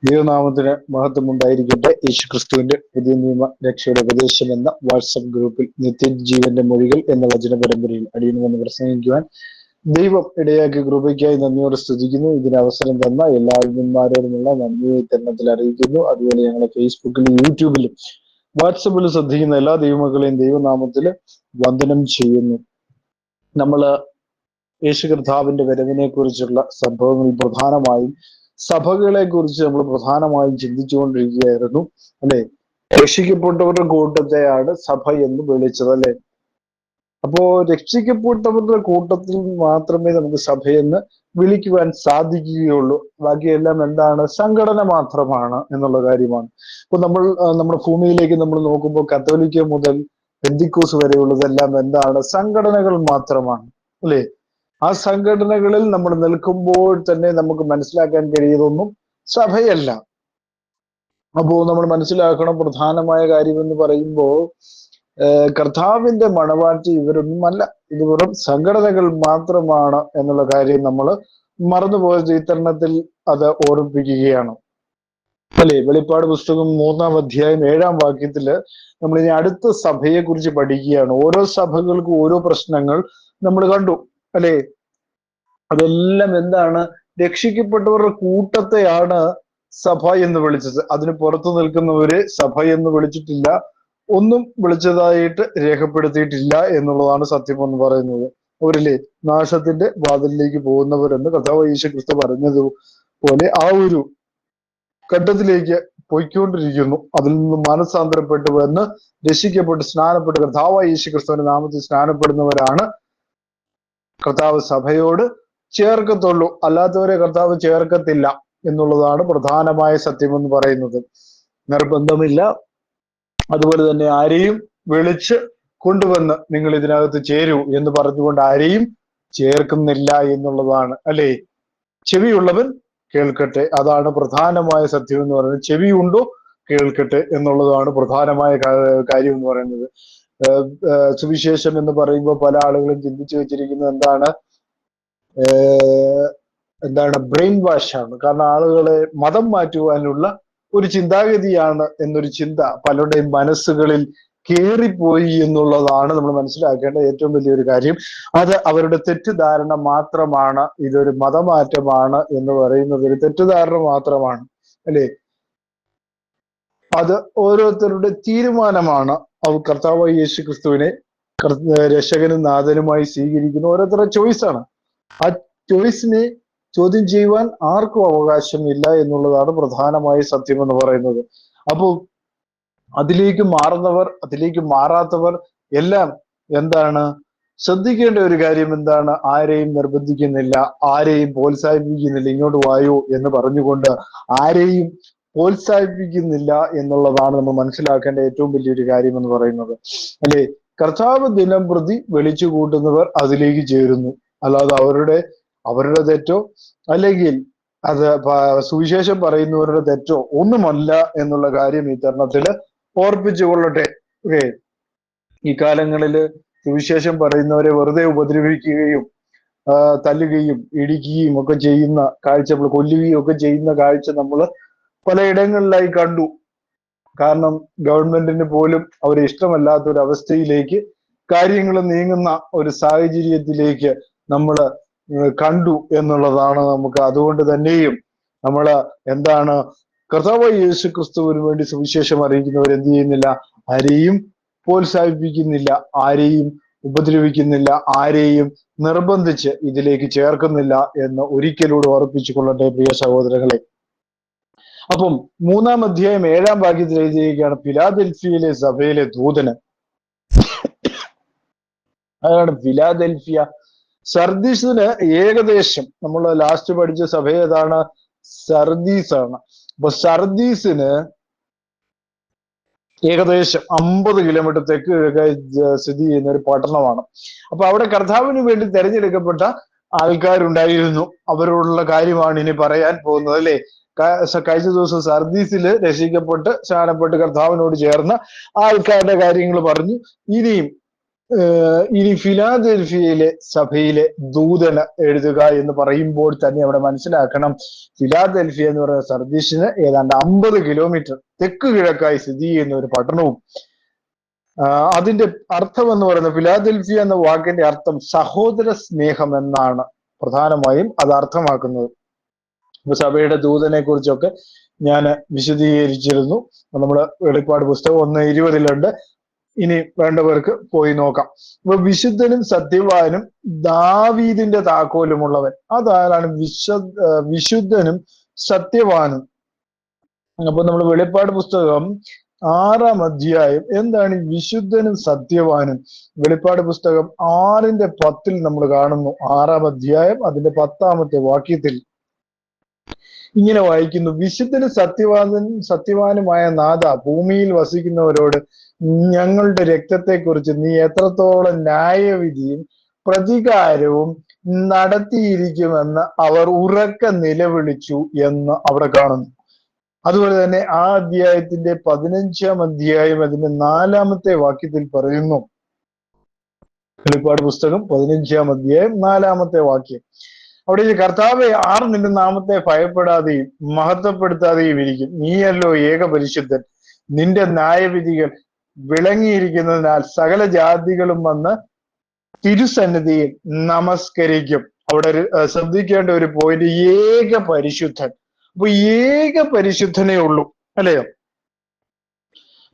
ദൈവനാമത്തിന് മഹത്വം ഉണ്ടായിരിക്കട്ടെ. യേശുക്രിസ്തുവിന്റെ പുതിയ നിയമ രക്ഷയുടെ ഉപദേശം എന്ന വാട്സപ്പ് ഗ്രൂപ്പിൽ നിത്യജീവന്റെ മൊഴികൾ എന്ന വചന പരമ്പരയിൽ അടിയന് വന്ന് പ്രസംഗിക്കുവാൻ ദൈവം ഇടയാക്കിയ കൃപയ്ക്കായി നന്ദിയോടെ സ്തുതിക്കുന്നു. ഇതിന് അവസരം തന്ന എല്ലാ അഭിമാന്മാരോടുമുള്ള നന്ദിയെ തരണത്തിൽ അറിയിക്കുന്നു. അതുപോലെ ഞങ്ങളെ ഫേസ്ബുക്കിലും യൂട്യൂബിലും വാട്സപ്പിലും ശ്രദ്ധിക്കുന്ന എല്ലാ ദൈവമക്കളെയും ദൈവനാമത്തിൽ വന്ദനം ചെയ്യുന്നു. നമ്മള് യേശു കർത്താവിന്റെ വരവിനെ കുറിച്ചുള്ള സംഭവങ്ങൾ പ്രധാനമായും സഭകളെ കുറിച്ച് നമ്മൾ പ്രധാനമായും ചിന്തിച്ചുകൊണ്ടിരിക്കുകയായിരുന്നു അല്ലെ. രക്ഷിക്കപ്പെട്ടവരുടെ കൂട്ടത്തെയാണ് സഭ എന്ന് വിളിച്ചത് അല്ലെ. അപ്പോ രക്ഷിക്കപ്പെട്ടവരുടെ കൂട്ടത്തിൽ മാത്രമേ നമുക്ക് സഭയെന്ന് വിളിക്കുവാൻ സാധിക്കുകയുള്ളൂ. ബാക്കിയെല്ലാം എന്താണ്? സംഘടന മാത്രമാണ് എന്നുള്ള കാര്യമാണ്. ഇപ്പൊ നമ്മുടെ ഭൂമിയിലേക്ക് നമ്മൾ നോക്കുമ്പോൾ കത്തോലിക്ക മുതൽ പെന്തിക്കോസ് വരെയുള്ളതെല്ലാം എന്താണ്? സംഘടനകൾ മാത്രമാണ് അല്ലെ. ആ സംഘടനകളിൽ നമ്മൾ നിൽക്കുമ്പോൾ തന്നെ നമുക്ക് മനസ്സിലാക്കാൻ കഴിയുന്നതൊന്നും സഭയല്ല. അപ്പോ നമ്മൾ മനസ്സിലാക്കണം, പ്രധാനമായ കാര്യം എന്ന് പറയുമ്പോൾ കർത്താവിന്റെ മണവാട്ടി ഇവരൊന്നുമല്ല, ഇത് വെറും സംഘടനകൾ മാത്രമാണ് എന്നുള്ള കാര്യം നമ്മൾ മറന്നുപോയ ചിത്രണത്തിൽ അത് ഓർമ്മിപ്പിക്കുകയാണ് അല്ലെ. വെളിപ്പാട് പുസ്തകം 3-ാം അധ്യായം 7-ാം വാക്യത്തില് നമ്മൾ ഇനി അടുത്ത സഭയെ കുറിച്ച് പഠിക്കുകയാണ്. ഓരോ സഭകൾക്കും ഓരോ പ്രശ്നങ്ങൾ നമ്മൾ കണ്ടു അല്ലെ. അതെല്ലാം എന്താണ്? രക്ഷിക്കപ്പെട്ടവരുടെ കൂട്ടത്തെയാണ് സഭ എന്ന് വിളിച്ചത്. അതിന് പുറത്തു നിൽക്കുന്നവരെ സഭ എന്ന് വിളിച്ചിട്ടില്ല, ഒന്നും വിളിച്ചതായിട്ട് രേഖപ്പെടുത്തിയിട്ടില്ല എന്നുള്ളതാണ് സത്യം എന്ന് പറയുന്നത്. അവരിലെ നാശത്തിന്റെ വാതിലിലേക്ക് പോകുന്നവരെന്ന് കർത്താവ് യേശുക്രിസ്തു പറഞ്ഞതുപോലെ ആ ഒരു ഘട്ടത്തിലേക്ക് പോയിക്കൊണ്ടിരിക്കുന്നു. അതിൽ നിന്ന് മനസ്സാന്തരപ്പെട്ടു വന്ന് രക്ഷിക്കപ്പെട്ട് സ്നാനപ്പെട്ട് കർത്താവ് യേശുക്രിസ്തുവിന്റെ നാമത്തിൽ സ്നാനപ്പെടുന്നവരാണ് കർത്താവ് സഭയോട് ചേർക്കത്തുള്ളൂ. അല്ലാത്തവരെ കർത്താവ് ചേർക്കത്തില്ല എന്നുള്ളതാണ് പ്രധാനമായ സത്യം എന്ന് പറയുന്നത്. നിർബന്ധമില്ല. അതുപോലെ തന്നെ ആരെയും വിളിച്ച് കൊണ്ടുവന്ന് നിങ്ങൾ ഇതിനകത്ത് ചേരൂ എന്ന് പറഞ്ഞുകൊണ്ട് ആരെയും ചേർക്കുന്നില്ല എന്നുള്ളതാണ് അല്ലെ. ചെവിയുള്ളവൻ കേൾക്കട്ടെ, അതാണ് പ്രധാനമായ സത്യം എന്ന് പറയുന്നത്. ചെവിയുണ്ടോ? കേൾക്കട്ടെ എന്നുള്ളതാണ് പ്രധാനമായ കാര്യം എന്ന് പറയുന്നത്. സുവിശേഷം എന്ന് പറയുമ്പോൾ പല ആളുകളും ചിന്തിച്ചു വെച്ചിരിക്കുന്നത് എന്താണ് ബ്രെയിൻ വാഷ് ആണ്. കാരണം ആളുകളെ മതം മാറ്റുവാനുള്ള ഒരു ചിന്താഗതിയാണ് എന്നൊരു ചിന്ത പലരുടെയും മനസ്സുകളിൽ കേറിപ്പോയി എന്നുള്ളതാണ് നമ്മൾ മനസ്സിലാക്കേണ്ട ഏറ്റവും വലിയൊരു കാര്യം. അത് അവരുടെ തെറ്റിദ്ധാരണ മാത്രമാണ്. ഇതൊരു മതമാറ്റമാണ് എന്ന് പറയുന്നത് ഒരു തെറ്റിദ്ധാരണ മാത്രമാണ് അല്ലെ. അത് ഓരോരുത്തരുടെ തീരുമാനമാണ്. അവർ കർത്താവ് യേശു ക്രിസ്തുവിനെ രക്ഷകനും നാഥനുമായി സ്വീകരിക്കുന്ന ഓരോരുത്തരുടെ ചോയ്സാണ്. ആ ചോയ്സിനെ ചോദ്യം ചെയ്യുവാൻ ആർക്കും അവകാശമില്ല എന്നുള്ളതാണ് പ്രധാനമായ സത്യം എന്ന് പറയുന്നത്. അപ്പോൾ അതിലേക്ക് മാറുന്നവർ, അതിലേക്ക് മാറാത്തവർ എല്ലാം എന്താണ് ശ്രദ്ധിക്കേണ്ട ഒരു കാര്യം എന്താണ്? ആരെയും നിർബന്ധിക്കുന്നില്ല, ആരെയും പ്രോത്സാഹിപ്പിക്കുന്നില്ല. ഇങ്ങോട്ട് വായോ എന്ന് പറഞ്ഞുകൊണ്ട് ആരെയും പ്രോത്സാഹിപ്പിക്കുന്നില്ല എന്നുള്ളതാണ് നമ്മൾ മനസ്സിലാക്കേണ്ട ഏറ്റവും വലിയൊരു കാര്യം എന്ന് പറയുന്നത് അല്ലെ. കർത്താവ് ദിനം പ്രതി വിളിച്ചു കൂട്ടുന്നവർ അതിലേക്ക് ചേരുന്നു. അല്ലാതെ അവരുടെ തെറ്റോ അല്ലെങ്കിൽ അത് സുവിശേഷം പറയുന്നവരുടെ തെറ്റോ ഒന്നുമല്ല എന്നുള്ള കാര്യം ഈ തരുണത്തില് ഓർപ്പിച്ചു കൊള്ളട്ടെ. ഓക്കെ, ഈ കാലങ്ങളില് സുവിശേഷം പറയുന്നവരെ വെറുതെ ഉപദ്രവിക്കുകയും തല്ലുകയും ഇടിക്കുകയും ഒക്കെ ചെയ്യുന്ന കാഴ്ച, കൊല്ലുകയും ഒക്കെ ചെയ്യുന്ന കാഴ്ച നമ്മൾ പലയിടങ്ങളിലായി കണ്ടു. കാരണം ഗവൺമെന്റിന് പോലും അവരെ ഇഷ്ടമല്ലാത്ത ഒരു അവസ്ഥയിലേക്ക് കാര്യങ്ങൾ നീങ്ങുന്ന ഒരു സാഹചര്യത്തിലേക്ക് നമ്മൾ കണ്ടു എന്നുള്ളതാണ് നമുക്ക്. അതുകൊണ്ട് തന്നെയും നമ്മള് എന്താണ്, കർത്താവ് യേശു ക്രിസ്തുവിന് വേണ്ടി സുവിശേഷം അറിയിക്കുന്നവർ എന്ത് ചെയ്യുന്നില്ല? ആരെയും പ്രോത്സാഹിപ്പിക്കുന്നില്ല, ആരെയും ഉപദ്രവിക്കുന്നില്ല, ആരെയും നിർബന്ധിച്ച് ഇതിലേക്ക് ചേർക്കുന്നില്ല എന്ന് ഒരിക്കലൂടെ ഓർപ്പിച്ചു കൊള്ളട്ടെ പ്രിയ സഹോദരങ്ങളെ. അപ്പം 3-ാം അധ്യായം 7-ാം വാക്യത്തിൽ എഴുതിയിരിക്കുകയാണ്, ഫിലാദൽഫിയയിലെ സഭയിലെ ദൂതന്. അതാണ് ഫിലാദൽഫിയ. സർദീസിന് ഏകദേശം നമ്മൾ ലാസ്റ്റ് പഠിച്ച സഭ ഏതാണ്? സർദീസ് ആണ്. അപ്പൊ സർദീസിന് ഏകദേശം 50 കിലോമീറ്റർ തെക്ക് സ്ഥിതി ചെയ്യുന്ന ഒരു പട്ടണമാണ്. അപ്പൊ അവിടെ കർത്താവിന് വേണ്ടി തെരഞ്ഞെടുക്കപ്പെട്ട ആൾക്കാരുണ്ടായിരുന്നു. അവരോടുള്ള കാര്യമാണ് ഇനി പറയാൻ പോകുന്നത് അല്ലെ. കഴിഞ്ഞ ദിവസം സർദീസില് രക്ഷിക്കപ്പെട്ട് സ്നാനപ്പെട്ട് കർത്താവിനോട് ചേർന്ന ആൾക്കാരുടെ കാര്യങ്ങൾ പറഞ്ഞു. ഇനിയും ഇനി ഫിലാദൽഫിയയിലെ സഭയിലെ ദൂതന് എഴുതുക എന്ന് പറയുമ്പോൾ തന്നെ അവിടെ മനസ്സിലാക്കണം, ഫിലാദൽഫിയ എന്ന് പറയുന്ന സർദീസിന് ഏതാണ്ട് 50 കിലോമീറ്റർ തെക്ക് കിഴക്കായി സ്ഥിതി ചെയ്യുന്ന ഒരു പട്ടണവും, അതിന്റെ അർത്ഥം എന്ന് പറയുന്നത്, ഫിലാദൽഫിയ എന്ന വാക്കിന്റെ അർത്ഥം സഹോദര സ്നേഹം എന്നാണ് പ്രധാനമായും അത് അർത്ഥമാക്കുന്നത്. അപ്പൊ സഭയുടെ ദൂതനെ കുറിച്ചൊക്കെ ഞാൻ വിശദീകരിച്ചിരുന്നു. നമ്മള് വെളിപ്പാട് പുസ്തകം 1:20 ഇനി വേണ്ടവർക്ക് പോയി നോക്കാം. അപ്പൊ വിശുദ്ധനും സത്യവാനും ദാവീദിന്റെ താക്കോലുമുള്ളവൻ, അതാരാണ്? വിശുദ്ധനും സത്യവാനും. അപ്പൊ നമ്മൾ വെളിപ്പാട് പുസ്തകം 6-ാം അധ്യായം, എന്താണ് വിശുദ്ധനും സത്യവാനും? വെളിപ്പാട് പുസ്തകം 6:10 നമ്മൾ കാണുന്നു. 6-ാം അധ്യായം അതിന്റെ 10-ാമത്തെ വാക്യത്തിൽ ഇങ്ങനെ വായിക്കുന്നു: വിശുദ്ധനും സത്യവാനുമായ നാഥ, ഭൂമിയിൽ വസിക്കുന്നവരോട് ഞങ്ങളുടെ രക്തത്തെക്കുറിച്ച് നീ എത്രത്തോളം ന്യായവിധിയും പ്രതികാരവും നടത്തിയിരിക്കുമെന്ന് അവർ ഉറക്കെ നിലവിളിച്ചു എന്ന് അവിടെ കാണുന്നു. അതുപോലെ തന്നെ ആ അധ്യായത്തിന്റെ 15-ാം അധ്യായം അതിന്റെ 4-ാമത്തെ വാക്യത്തിൽ പറയുന്നു. വെളിപ്പാട് പുസ്തകം 15-ാം അധ്യായം 4-ാമത്തെ വാക്യം, അവിടെ കർത്താവെ, ആർ നിന്റെ നാമത്തെ ഭയപ്പെടാതെയും മഹത്വപ്പെടുത്താതെയും ഇരിക്കും? നീയല്ലോ ഏക പരിശുദ്ധൻ. നിന്റെ ന്യായവിധികൾ വിളങ്ങിയിരിക്കുന്നതിനാൽ സകല ജാതികളും വന്ന് തിരുസന്നിധിയിൽ നമസ്കരിക്കും. അവിടെ ശ്രദ്ധിക്കേണ്ട ഒരു പോയിന്റ്, ഏക പരിശുദ്ധൻ. അപ്പൊ ഏക പരിശുദ്ധനേ ഉള്ളൂ, അല്ലയോ?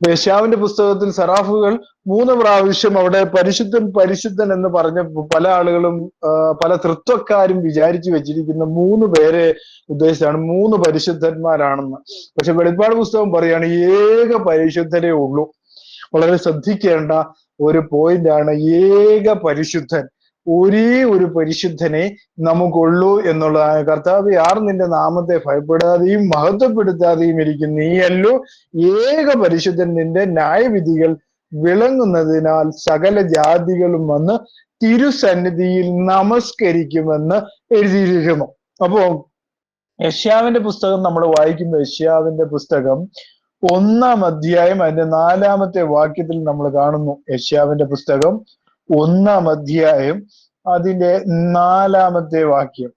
യെശയ്യാവിന്റെ പുസ്തകത്തിൽ സെറാഫുകൾ 3 പ്രാവശ്യം അവിടെ പരിശുദ്ധൻ പരിശുദ്ധൻ എന്ന് പറഞ്ഞ പല ആളുകളും പല തൃത്വക്കാരും വിചാരിച്ചു വെച്ചിരിക്കുന്ന 3 പേരെ ഉദ്ദേശിച്ചാണ് 3 പരിശുദ്ധന്മാരാണെന്ന്. പക്ഷെ വെളിപ്പാട് പുസ്തകം പറയാണ് ഏക പരിശുദ്ധനേ ഉള്ളൂ. വളരെ ശ്രദ്ധിക്കേണ്ട ഒരു പോയിന്റാണ്, ഏക പരിശുദ്ധൻ. ഒരേ ഒരു പരിശുദ്ധനെ നമുക്കുള്ളൂ എന്നുള്ളതാണ്. കർത്താവേ, ആർ നിന്റെ നാമത്തെ ഭയപ്പെടാതെയും മഹത്വപ്പെടുത്താതെയും ഇരിക്കും? നീയല്ലോ ഏക പരിശുദ്ധൻ. നിന്റെ ന്യായവിധികൾ വിളങ്ങുന്നതിനാൽ സകല ജാതികളും വന്ന് തിരുസന്നിധിയിൽ നമസ്കരിക്കുമെന്ന് എഴുതിയിരിക്കുന്നു. അപ്പോ യെശയ്യാവിന്റെ പുസ്തകം നമ്മൾ വായിക്കുമ്പോൾ, യെശയ്യാവിന്റെ പുസ്തകം 1-ാം അധ്യായം അതിന്റെ 4-ാമത്തെ വാക്യത്തിൽ നമ്മൾ കാണുന്നു. യെശയ്യാവിന്റെ പുസ്തകം 1-ാം അധ്യായം അതിന്റെ 4-ാമത്തെ വാക്യം,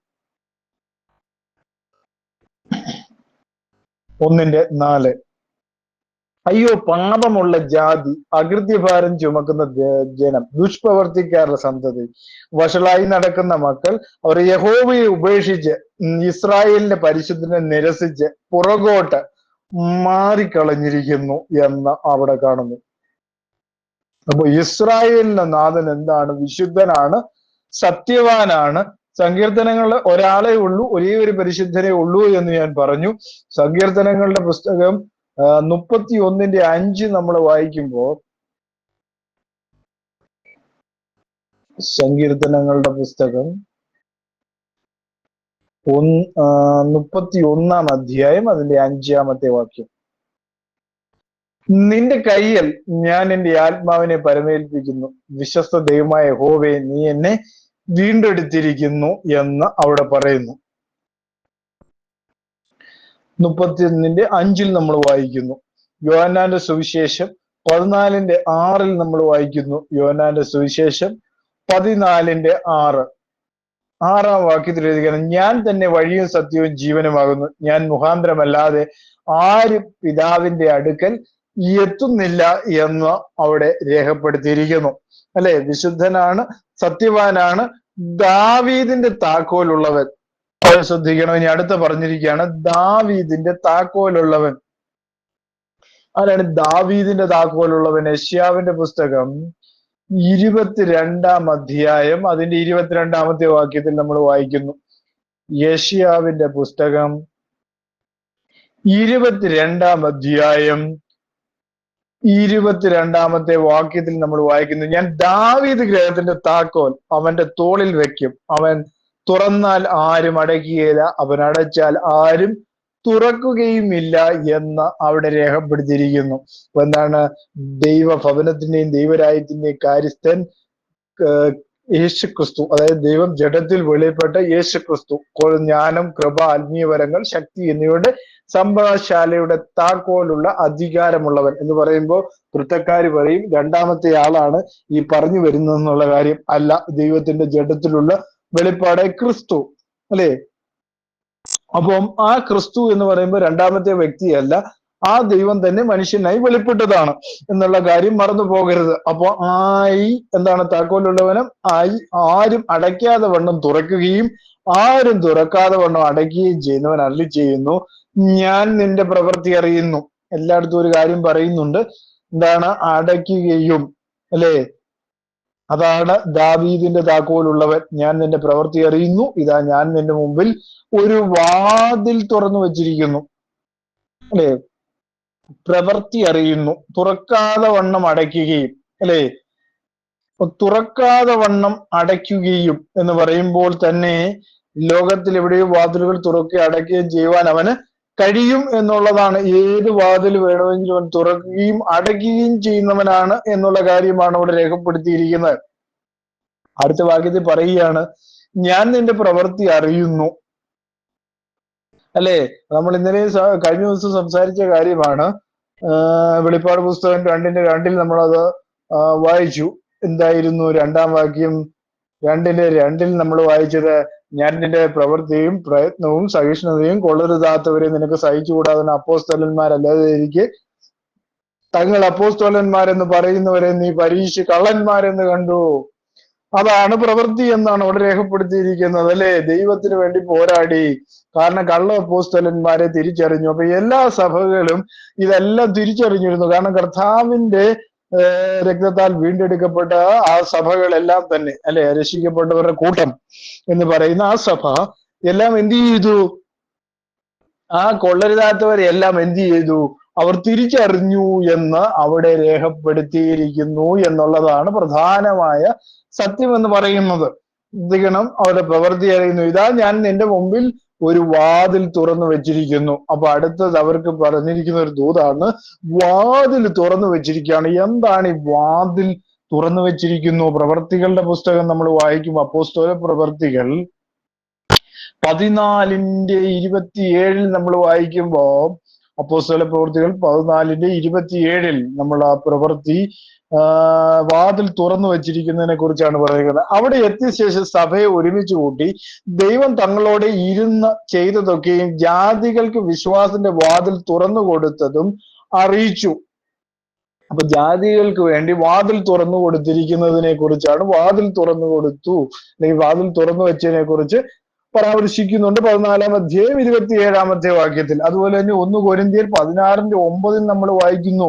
1:4. അയ്യോ പാപമുള്ള ജാതി, അകൃത്യഭാരം ചുമക്കുന്ന ജനം, ദുഷ്പ്രവർത്തിക്കാരുടെ സന്തതി, വഷളായി നടക്കുന്ന മക്കൾ, അവർ യഹോവയെ ഉപേക്ഷിച്ച് ഇസ്രായേലിന്റെ പരിശുദ്ധനെ നിരസിച്ച് പുറകോട്ട് മാറിക്കളഞ്ഞിരിക്കുന്നു എന്ന് അവിടെ കാണുന്നു. അപ്പൊ ഇസ്രായേലിന്റെ നാഥൻ എന്താണ്? വിശുദ്ധനാണ്, സത്യവാനാണ്. സങ്കീർത്തനങ്ങളിൽ ഒരാളെ ഉള്ളൂ, ഒരേ ഒരു പരിശുദ്ധനെ ഉള്ളൂ എന്ന് ഞാൻ പറഞ്ഞു. സങ്കീർത്തനങ്ങളുടെ പുസ്തകം 31:5 നമ്മൾ വായിക്കുമ്പോൾ, സങ്കീർത്തനങ്ങളുടെ പുസ്തകം 31-ാം അധ്യായം അതിന്റെ 5-ാമത്തെ വാക്യം, നിന്റെ കയ്യിൽ ഞാൻ എൻ്റെ ആത്മാവിനെ പരമേൽപ്പിക്കുന്നു, വിശ്വസ്ത ദൈവമായ യഹോവേ, നീ എന്നെ വീണ്ടെടുത്തിരിക്കുന്നു എന്ന് അവിടെ പറയുന്നു. 31:5 നമ്മൾ വായിക്കുന്നു. യോഹന്നാന്റെ സുവിശേഷം 14:6 നമ്മൾ വായിക്കുന്നു. യോഹന്നാന്റെ സുവിശേഷം 14:6 6-ാം വാക്യത്തിൽ എഴുതുകയാണ്: ഞാൻ തന്നെ വഴിയും സത്യവും ജീവനുമാകുന്നു, ഞാൻ മുഖാന്തരമല്ലാതെ ആരും പിതാവിന്റെ അടുക്കൽ എത്തുന്നില്ല എന്ന് അവിടെ രേഖപ്പെടുത്തിയിരിക്കുന്നു. അല്ലെ? വിശുദ്ധനാണ്, സത്യവാനാണ്, ദാവീദിന്റെ താക്കോലുള്ളവൻ. അത് ശ്രദ്ധിക്കണം. ഇനി അടുത്ത പറഞ്ഞിരിക്കുകയാണ്, ദാവീദിന്റെ താക്കോലുള്ളവൻ. ആരാണ് ദാവീദിന്റെ താക്കോലുള്ളവൻ? യെശയ്യാവിന്റെ പുസ്തകം 22-ാം അധ്യായം അതിന്റെ 22-ാമത്തെ വാക്യത്തിൽ നമ്മൾ വായിക്കുന്നു. യെശയ്യാവിന്റെ പുസ്തകം 22-ാം അധ്യായം 22-ാമത്തെ വാക്യത്തിൽ നമ്മൾ വായിക്കുന്നു: ഞാൻ ദാവീദ് ഗൃഹത്തിന്റെ താക്കോൽ അവന്റെ തോളിൽ വെക്കും, അവൻ തുറന്നാൽ ആരും അടയ്ക്കുകയില്ല, അവൻ അടച്ചാൽ ആരും തുറക്കുകയുമില്ല എന്ന് അവിടെ രേഖപ്പെടുത്തിയിരിക്കുന്നു. അപ്പൊ എന്താണ്? ദൈവഭവനത്തിന്റെയും ദൈവരാജ്യത്തിന്റെയും കാര്യസ്ഥൻ യേശുക്രിസ്തു, അതായത് ദൈവം ജഡത്തിൽ വെളിപ്പെട്ട യേശുക്രിസ്തു, ജ്ഞാനം, കൃപ, ആത്മീയവരങ്ങൾ, ശക്തി എന്നിവയുടെ സംഭവശാലയുടെ താക്കോലുള്ള അധികാരമുള്ളവൻ എന്ന് പറയുമ്പോൾ വൃത്തക്കാര് പറയും രണ്ടാമത്തെ ആളാണ് ഈ പറഞ്ഞു വരുന്നതെന്നുള്ള കാര്യം. അല്ല, ദൈവത്തിന്റെ ജഡത്തിലുള്ള വെളിപ്പാടെ ക്രിസ്തു, അല്ലെ? അപ്പം ആ ക്രിസ്തു എന്ന് പറയുമ്പോൾ രണ്ടാമത്തെ വ്യക്തിയല്ല, ആ ദൈവം തന്നെ മനുഷ്യനായി വെളിപ്പെട്ടതാണ് എന്നുള്ള കാര്യം മറന്നു പോകരുത്. അപ്പൊ എന്താണ് താക്കോലുള്ളവനും ആരും അടയ്ക്കാതെ വണ്ണം തുറക്കുകയും ആരും തുറക്കാതെ വണ്ണം അടയ്ക്കുകയും ചെയ്യുന്നവൻ അരുളി ചെയ്യുന്നു, ഞാൻ നിന്റെ പ്രവൃത്തി അറിയുന്നു. എല്ലായിടത്തും ഒരു കാര്യം പറയുന്നുണ്ട്, എന്താണ്? അടയ്ക്കുകയും, അല്ലെ? അതാണ് ദാവീദിന്റെ താക്കോലുള്ളവൻ. ഞാൻ നിന്റെ പ്രവൃത്തി അറിയുന്നു, ഇതാ ഞാൻ നിന്റെ മുമ്പിൽ ഒരു വാതിൽ തുറന്നു വച്ചിരിക്കുന്നു, അല്ലെ? പ്രവൃത്തി അറിയുന്നു, തുറക്കാതെ വണ്ണം അടയ്ക്കുകയും, അല്ലെ? തുറക്കാതെ വണ്ണം അടയ്ക്കുകയും എന്ന് പറയുമ്പോൾ തന്നെ ലോകത്തിൽ എവിടെയോ വാതിലുകൾ തുറക്കുകയും അടയ്ക്കുകയും ചെയ്യുവാൻ അവന് കഴിയും എന്നുള്ളതാണ്. ഏത് വാതിൽ വേണമെങ്കിലും അവൻ തുറക്കുകയും അടയ്ക്കുകയും ചെയ്യുന്നവനാണ് എന്നുള്ള കാര്യമാണ് അവിടെ രേഖപ്പെടുത്തിയിരിക്കുന്നത്. അടുത്ത വാക്യത്തിൽ പറയുകയാണ്, ഞാൻ നിന്റെ പ്രവൃത്തി അറിയുന്നു, അല്ലെ? നമ്മൾ ഇന്നലെ കഴിഞ്ഞ ദിവസം സംസാരിച്ച കാര്യമാണ്. വെളിപ്പാട് പുസ്തകം 2:2 നമ്മളത് വായിച്ചു. എന്തായിരുന്നു രണ്ടാം വാക്യം? 2:2 നമ്മൾ വായിച്ചത്, ഞാൻ നിന്റെ പ്രവൃത്തിയും പ്രയത്നവും സഹിഷ്ണുതയും കൊള്ളരുതാത്തവരെ നിനക്ക് സഹിച്ചുകൂടാതെ അപ്പോസ്തലന്മാരല്ലാതെ എനിക്ക് തങ്ങൾ അപ്പോസ്തലന്മാരെന്ന് പറയുന്നവരെ നീ പരീക്ഷ കള്ളന്മാരെന്ന് കണ്ടു. അതാണ് പ്രവൃത്തി എന്നാണ് അവിടെ രേഖപ്പെടുത്തിയിരിക്കുന്നത്, അല്ലെ? ദൈവത്തിന് വേണ്ടി പോരാടി, കാരണം കള്ള അപ്പോസ്തലന്മാരെ തിരിച്ചറിഞ്ഞു. അപ്പൊ എല്ലാ സഭകളും ഇതെല്ലാം തിരിച്ചറിഞ്ഞിരുന്നു. കാരണം കർത്താവിന്റെ രക്തത്താൽ വീണ്ടെടുക്കപ്പെട്ട ആ സഭകളെല്ലാം തന്നെ, അല്ലെ, രക്ഷിക്കപ്പെട്ടവരുടെ കൂട്ടം എന്ന് പറയുന്ന ആ സഭ എല്ലാം എന്ത് ചെയ്തു? ആ കൊള്ളരുതാത്തവരെല്ലാം എന്ത് ചെയ്തു? അവർ തിരിച്ചറിഞ്ഞു എന്ന് അവിടെ രേഖപ്പെടുത്തിയിരിക്കുന്നു എന്നുള്ളതാണ് പ്രധാനമായ സത്യം എന്ന് പറയുന്നത്. ശ്രദ്ധിക്കണം, അവരുടെ പ്രവൃത്തി അറിയുന്നു, ഇതാ ഞാൻ നിന്റെ മുമ്പിൽ ഒരു വാതിൽ തുറന്നു വെച്ചിരിക്കുന്നു. അപ്പൊ അടുത്തത് അവർക്ക് പറഞ്ഞിരിക്കുന്ന ഒരു ദൂതാണ്, വാതിൽ തുറന്നു വെച്ചിരിക്കുകയാണ്. എന്താണ് ഈ വാതിൽ തുറന്നു വെച്ചിരിക്കുന്നു? പ്രവർത്തികളുടെ പുസ്തകം നമ്മൾ വായിക്കും, അപ്പോസ്തല പ്രവർത്തികൾ 14:27 നമ്മൾ വായിക്കുമ്പോ, അപ്പോസ്തല പ്രവൃത്തികൾ 14:27 നമ്മൾ ആ പ്രവൃത്തി വാതിൽ തുറന്നു വെച്ചിരിക്കുന്നതിനെ കുറിച്ചാണ് പറയുന്നത്. അവിടെ എത്തിയ ശേഷം സഭയെ ഒരുമിച്ച് കൂട്ടി ദൈവം തങ്ങളോട് ഇരുന്ന് ചെയ്തതൊക്കെയും ജാതികൾക്ക് വിശ്വാസത്തിന്റെ വാതിൽ തുറന്നു കൊടുത്തതും അറിയിച്ചു. അപ്പൊ ജാതികൾക്ക് വേണ്ടി വാതിൽ തുറന്നു കൊടുത്തിരിക്കുന്നതിനെ കുറിച്ചാണ്, വാതിൽ തുറന്നു കൊടുത്തു അല്ലെങ്കിൽ വാതിൽ തുറന്നു വെച്ചതിനെ കുറിച്ച് പരാമർശിക്കുന്നുണ്ട് 14-ാം അധ്യായം 27-ാമത്തെ വാക്യത്തിൽ. അതുപോലെ തന്നെ 1 കൊരിന്ത്യർ 16:9 നമ്മൾ വായിക്കുന്നു.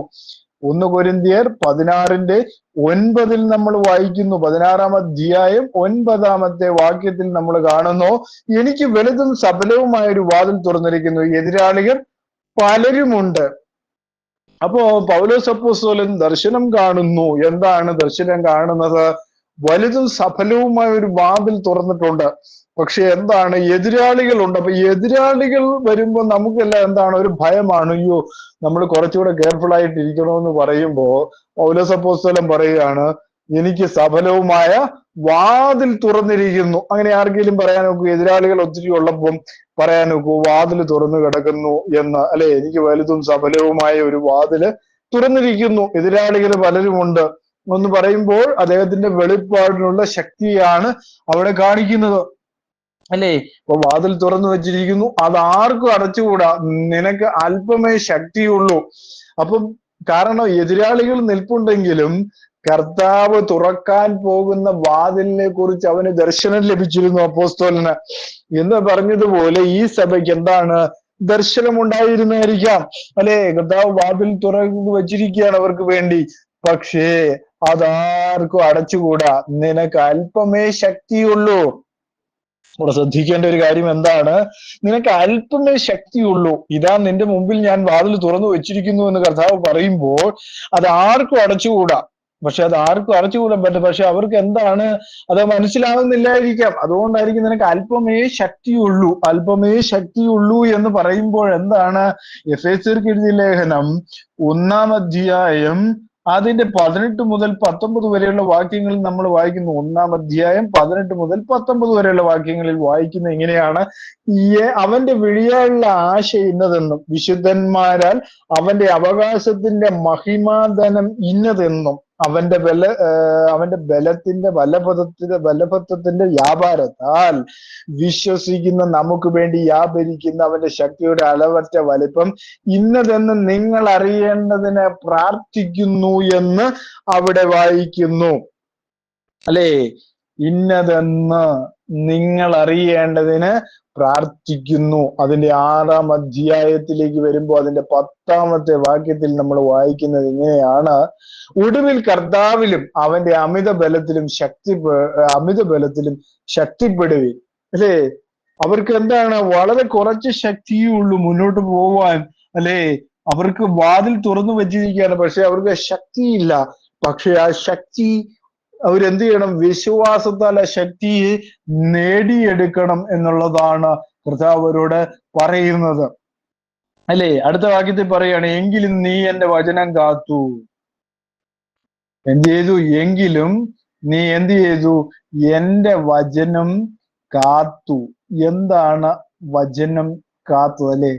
1 കൊരിന്ത്യർ 16:9 നമ്മൾ വായിക്കുന്നു. 16-ാം അധ്യായം 9-ാമത്തെ വാക്യത്തിൽ നമ്മൾ കാണുന്നു, എനിക്ക് വലുതും സഫലവുമായ ഒരു വാതിൽ തുറന്നിരിക്കുന്നു, എതിരാളികൾ പലരുമുണ്ട്. അപ്പോ പൗലോസ് അപ്പോസ്തലൻ ദർശനം കാണുന്നു. എന്താണ് ദർശനം കാണുന്നത്? വലുതും സഫലവുമായ ഒരു വാതിൽ തുറന്നിട്ടുണ്ട്. പക്ഷെ എന്താണ്? എതിരാളികളുണ്ട്. അപ്പൊ എതിരാളികൾ വരുമ്പോൾ നമുക്കെല്ലാം എന്താണ്? ഒരു ഭയമാണ്. അയ്യോ, നമ്മൾ കുറച്ചുകൂടെ കെയർഫുൾ ആയിട്ട് ഇരിക്കണമെന്ന് പറയുമ്പോ പൗലോസ് അപ്പോസ്തലൻ പറയുകയാണ്, എനിക്ക് സഫലവുമായ വാതിൽ തുറന്നിരിക്കുന്നു. അങ്ങനെ ആർക്കെങ്കിലും പറയാൻ നോക്കൂ? എതിരാളികൾ ഒത്തിരി ഉള്ളപ്പം പറയാൻ നോക്കൂ വാതിൽ തുറന്നു കിടക്കുന്നു എന്ന്, അല്ലെ? എനിക്ക് വലുതും സഫലവുമായ ഒരു വാതില് തുറന്നിരിക്കുന്നു, എതിരാളികൾ പലരുമുണ്ട് എന്ന് പറയുമ്പോൾ അദ്ദേഹത്തിന്റെ വെളിപ്പാടിനുള്ള ശക്തിയാണ് അവിടെ കാണിക്കുന്നത്, അല്ലേ? ഇപ്പൊ വാതിൽ തുറന്നു വെച്ചിരിക്കുന്നു, അത് ആർക്കും അടച്ചുകൂടാ, നിനക്ക് അല്പമേ ശക്തിയുള്ളൂ. അപ്പം കാരണം എതിരാളികൾ നിൽപ്പുണ്ടെങ്കിലും കർത്താവ് തുറക്കാൻ പോകുന്ന വാതിലിനെ കുറിച്ച് അവന് ദർശനം ലഭിച്ചിരുന്നു അപ്പോസ്തലന്. എന്ന് പറഞ്ഞതുപോലെ ഈ സഭയ്ക്ക് എന്താണ്? ദർശനം ഉണ്ടായിരുന്നായിരിക്കാം, അല്ലെ? കർത്താവ് വാതിൽ തുറന്നു വെച്ചിരിക്കുകയാണ് അവർക്ക് വേണ്ടി. പക്ഷേ അതാർക്കും അടച്ചുകൂടാ, നിനക്ക് അല്പമേ ശക്തിയുള്ളൂ. ഇവിടെ ശ്രദ്ധിക്കേണ്ട ഒരു കാര്യം എന്താണ്? നിനക്ക് അല്പമേ ശക്തിയുള്ളൂ, ഇതാ നിന്റെ മുമ്പിൽ ഞാൻ വാതിൽ തുറന്നു വെച്ചിരിക്കുന്നു എന്ന് കർത്താവ് പറയുമ്പോൾ അത് ആർക്കും അടച്ചുകൂടാ. പക്ഷെ അത് ആർക്കും അടച്ചുകൂടാൻ പറ്റും. പക്ഷെ അവർക്ക് എന്താണ്? അത് മനസ്സിലാവുന്നില്ലായിരിക്കാം. അതുകൊണ്ടായിരിക്കും നിനക്ക് അല്പമേ ശക്തിയുള്ളൂ, അല്പമേ ശക്തിയുള്ളൂ എന്ന് പറയുമ്പോൾ എന്താണ്? എഫേസ്യർക്ക് എഴുതിയ ലേഖനം 1-ാം അധ്യായം അതിന്റെ 18 മുതൽ 19 വരെയുള്ള വാക്യങ്ങളിൽ നമ്മൾ വായിക്കുന്നു. 1-ാം അധ്യായം 18 മുതൽ 19 വരെയുള്ള വാക്യങ്ങളിൽ വായിക്കുന്ന ഇങ്ങനെയാണ്: അവന്റെ വിളിയാലുള്ള ആശ ഇന്നതെന്നും വിശുദ്ധന്മാരാൽ അവന്റെ അവകാശത്തിന്റെ മഹിമാധനം ഇന്നതെന്നും അവന്റെ ബലപത്വത്തിന്റെ വ്യാപാരത്താൽ വിശ്വസിക്കുന്ന നമുക്ക് വേണ്ടി വ്യാപരിക്കുന്ന അവന്റെ ശക്തിയുടെ അളവറ്റ വലിപ്പം ഇന്നതെന്ന് നിങ്ങൾ അറിയേണ്ടതിന് പ്രാർത്ഥിക്കുന്നു എന്ന് അവിടെ വായിക്കുന്നു. അല്ലേ? ഇന്നതെന്ന് നിങ്ങൾ അറിയേണ്ടതിന് പ്രാർത്ഥിക്കുന്നു. അതിന്റെ 6-ാം അധ്യായത്തിലേക്ക് വരുമ്പോൾ അതിന്റെ 10-ാമത്തെ വാക്യത്തിൽ നമ്മൾ വായിക്കുന്നത് ഇങ്ങനെയാണ്: ഒടുവിൽ കർത്താവിലും അവന്റെ അമിത ബലത്തിലും ശക്തിപ്പെടുവിൻ. അല്ലേ? അവർക്ക് എന്താണ്? വളരെ കുറച്ച് ശക്തിയേ ഉള്ളൂ മുന്നോട്ട് പോവാൻ. അല്ലേ? അവർക്ക് വാതിൽ തുറന്നു വെച്ചിരിക്കുകയാണ്, പക്ഷെ അവർക്ക് ശക്തിയില്ല. പക്ഷെ ആ ശക്തി അവരെന്ത് ചെയ്യണം? വിശ്വാസത്താൽ ആ ശക്തിയെ നേടിയെടുക്കണം എന്നുള്ളതാണ് കർത്താവ് അവരോട് പറയുന്നത്. അല്ലേ? അടുത്ത വാക്യത്തിൽ പറയാണ്: എങ്കിലും നീ എന്റെ വചനം കാത്തു. എന്ത് ചെയ്തു? എങ്കിലും നീ എന്ത് ചെയ്തു? എന്റെ വചനം കാത്തു. എന്താണ് വചനം കാത്തു? അല്ലേ?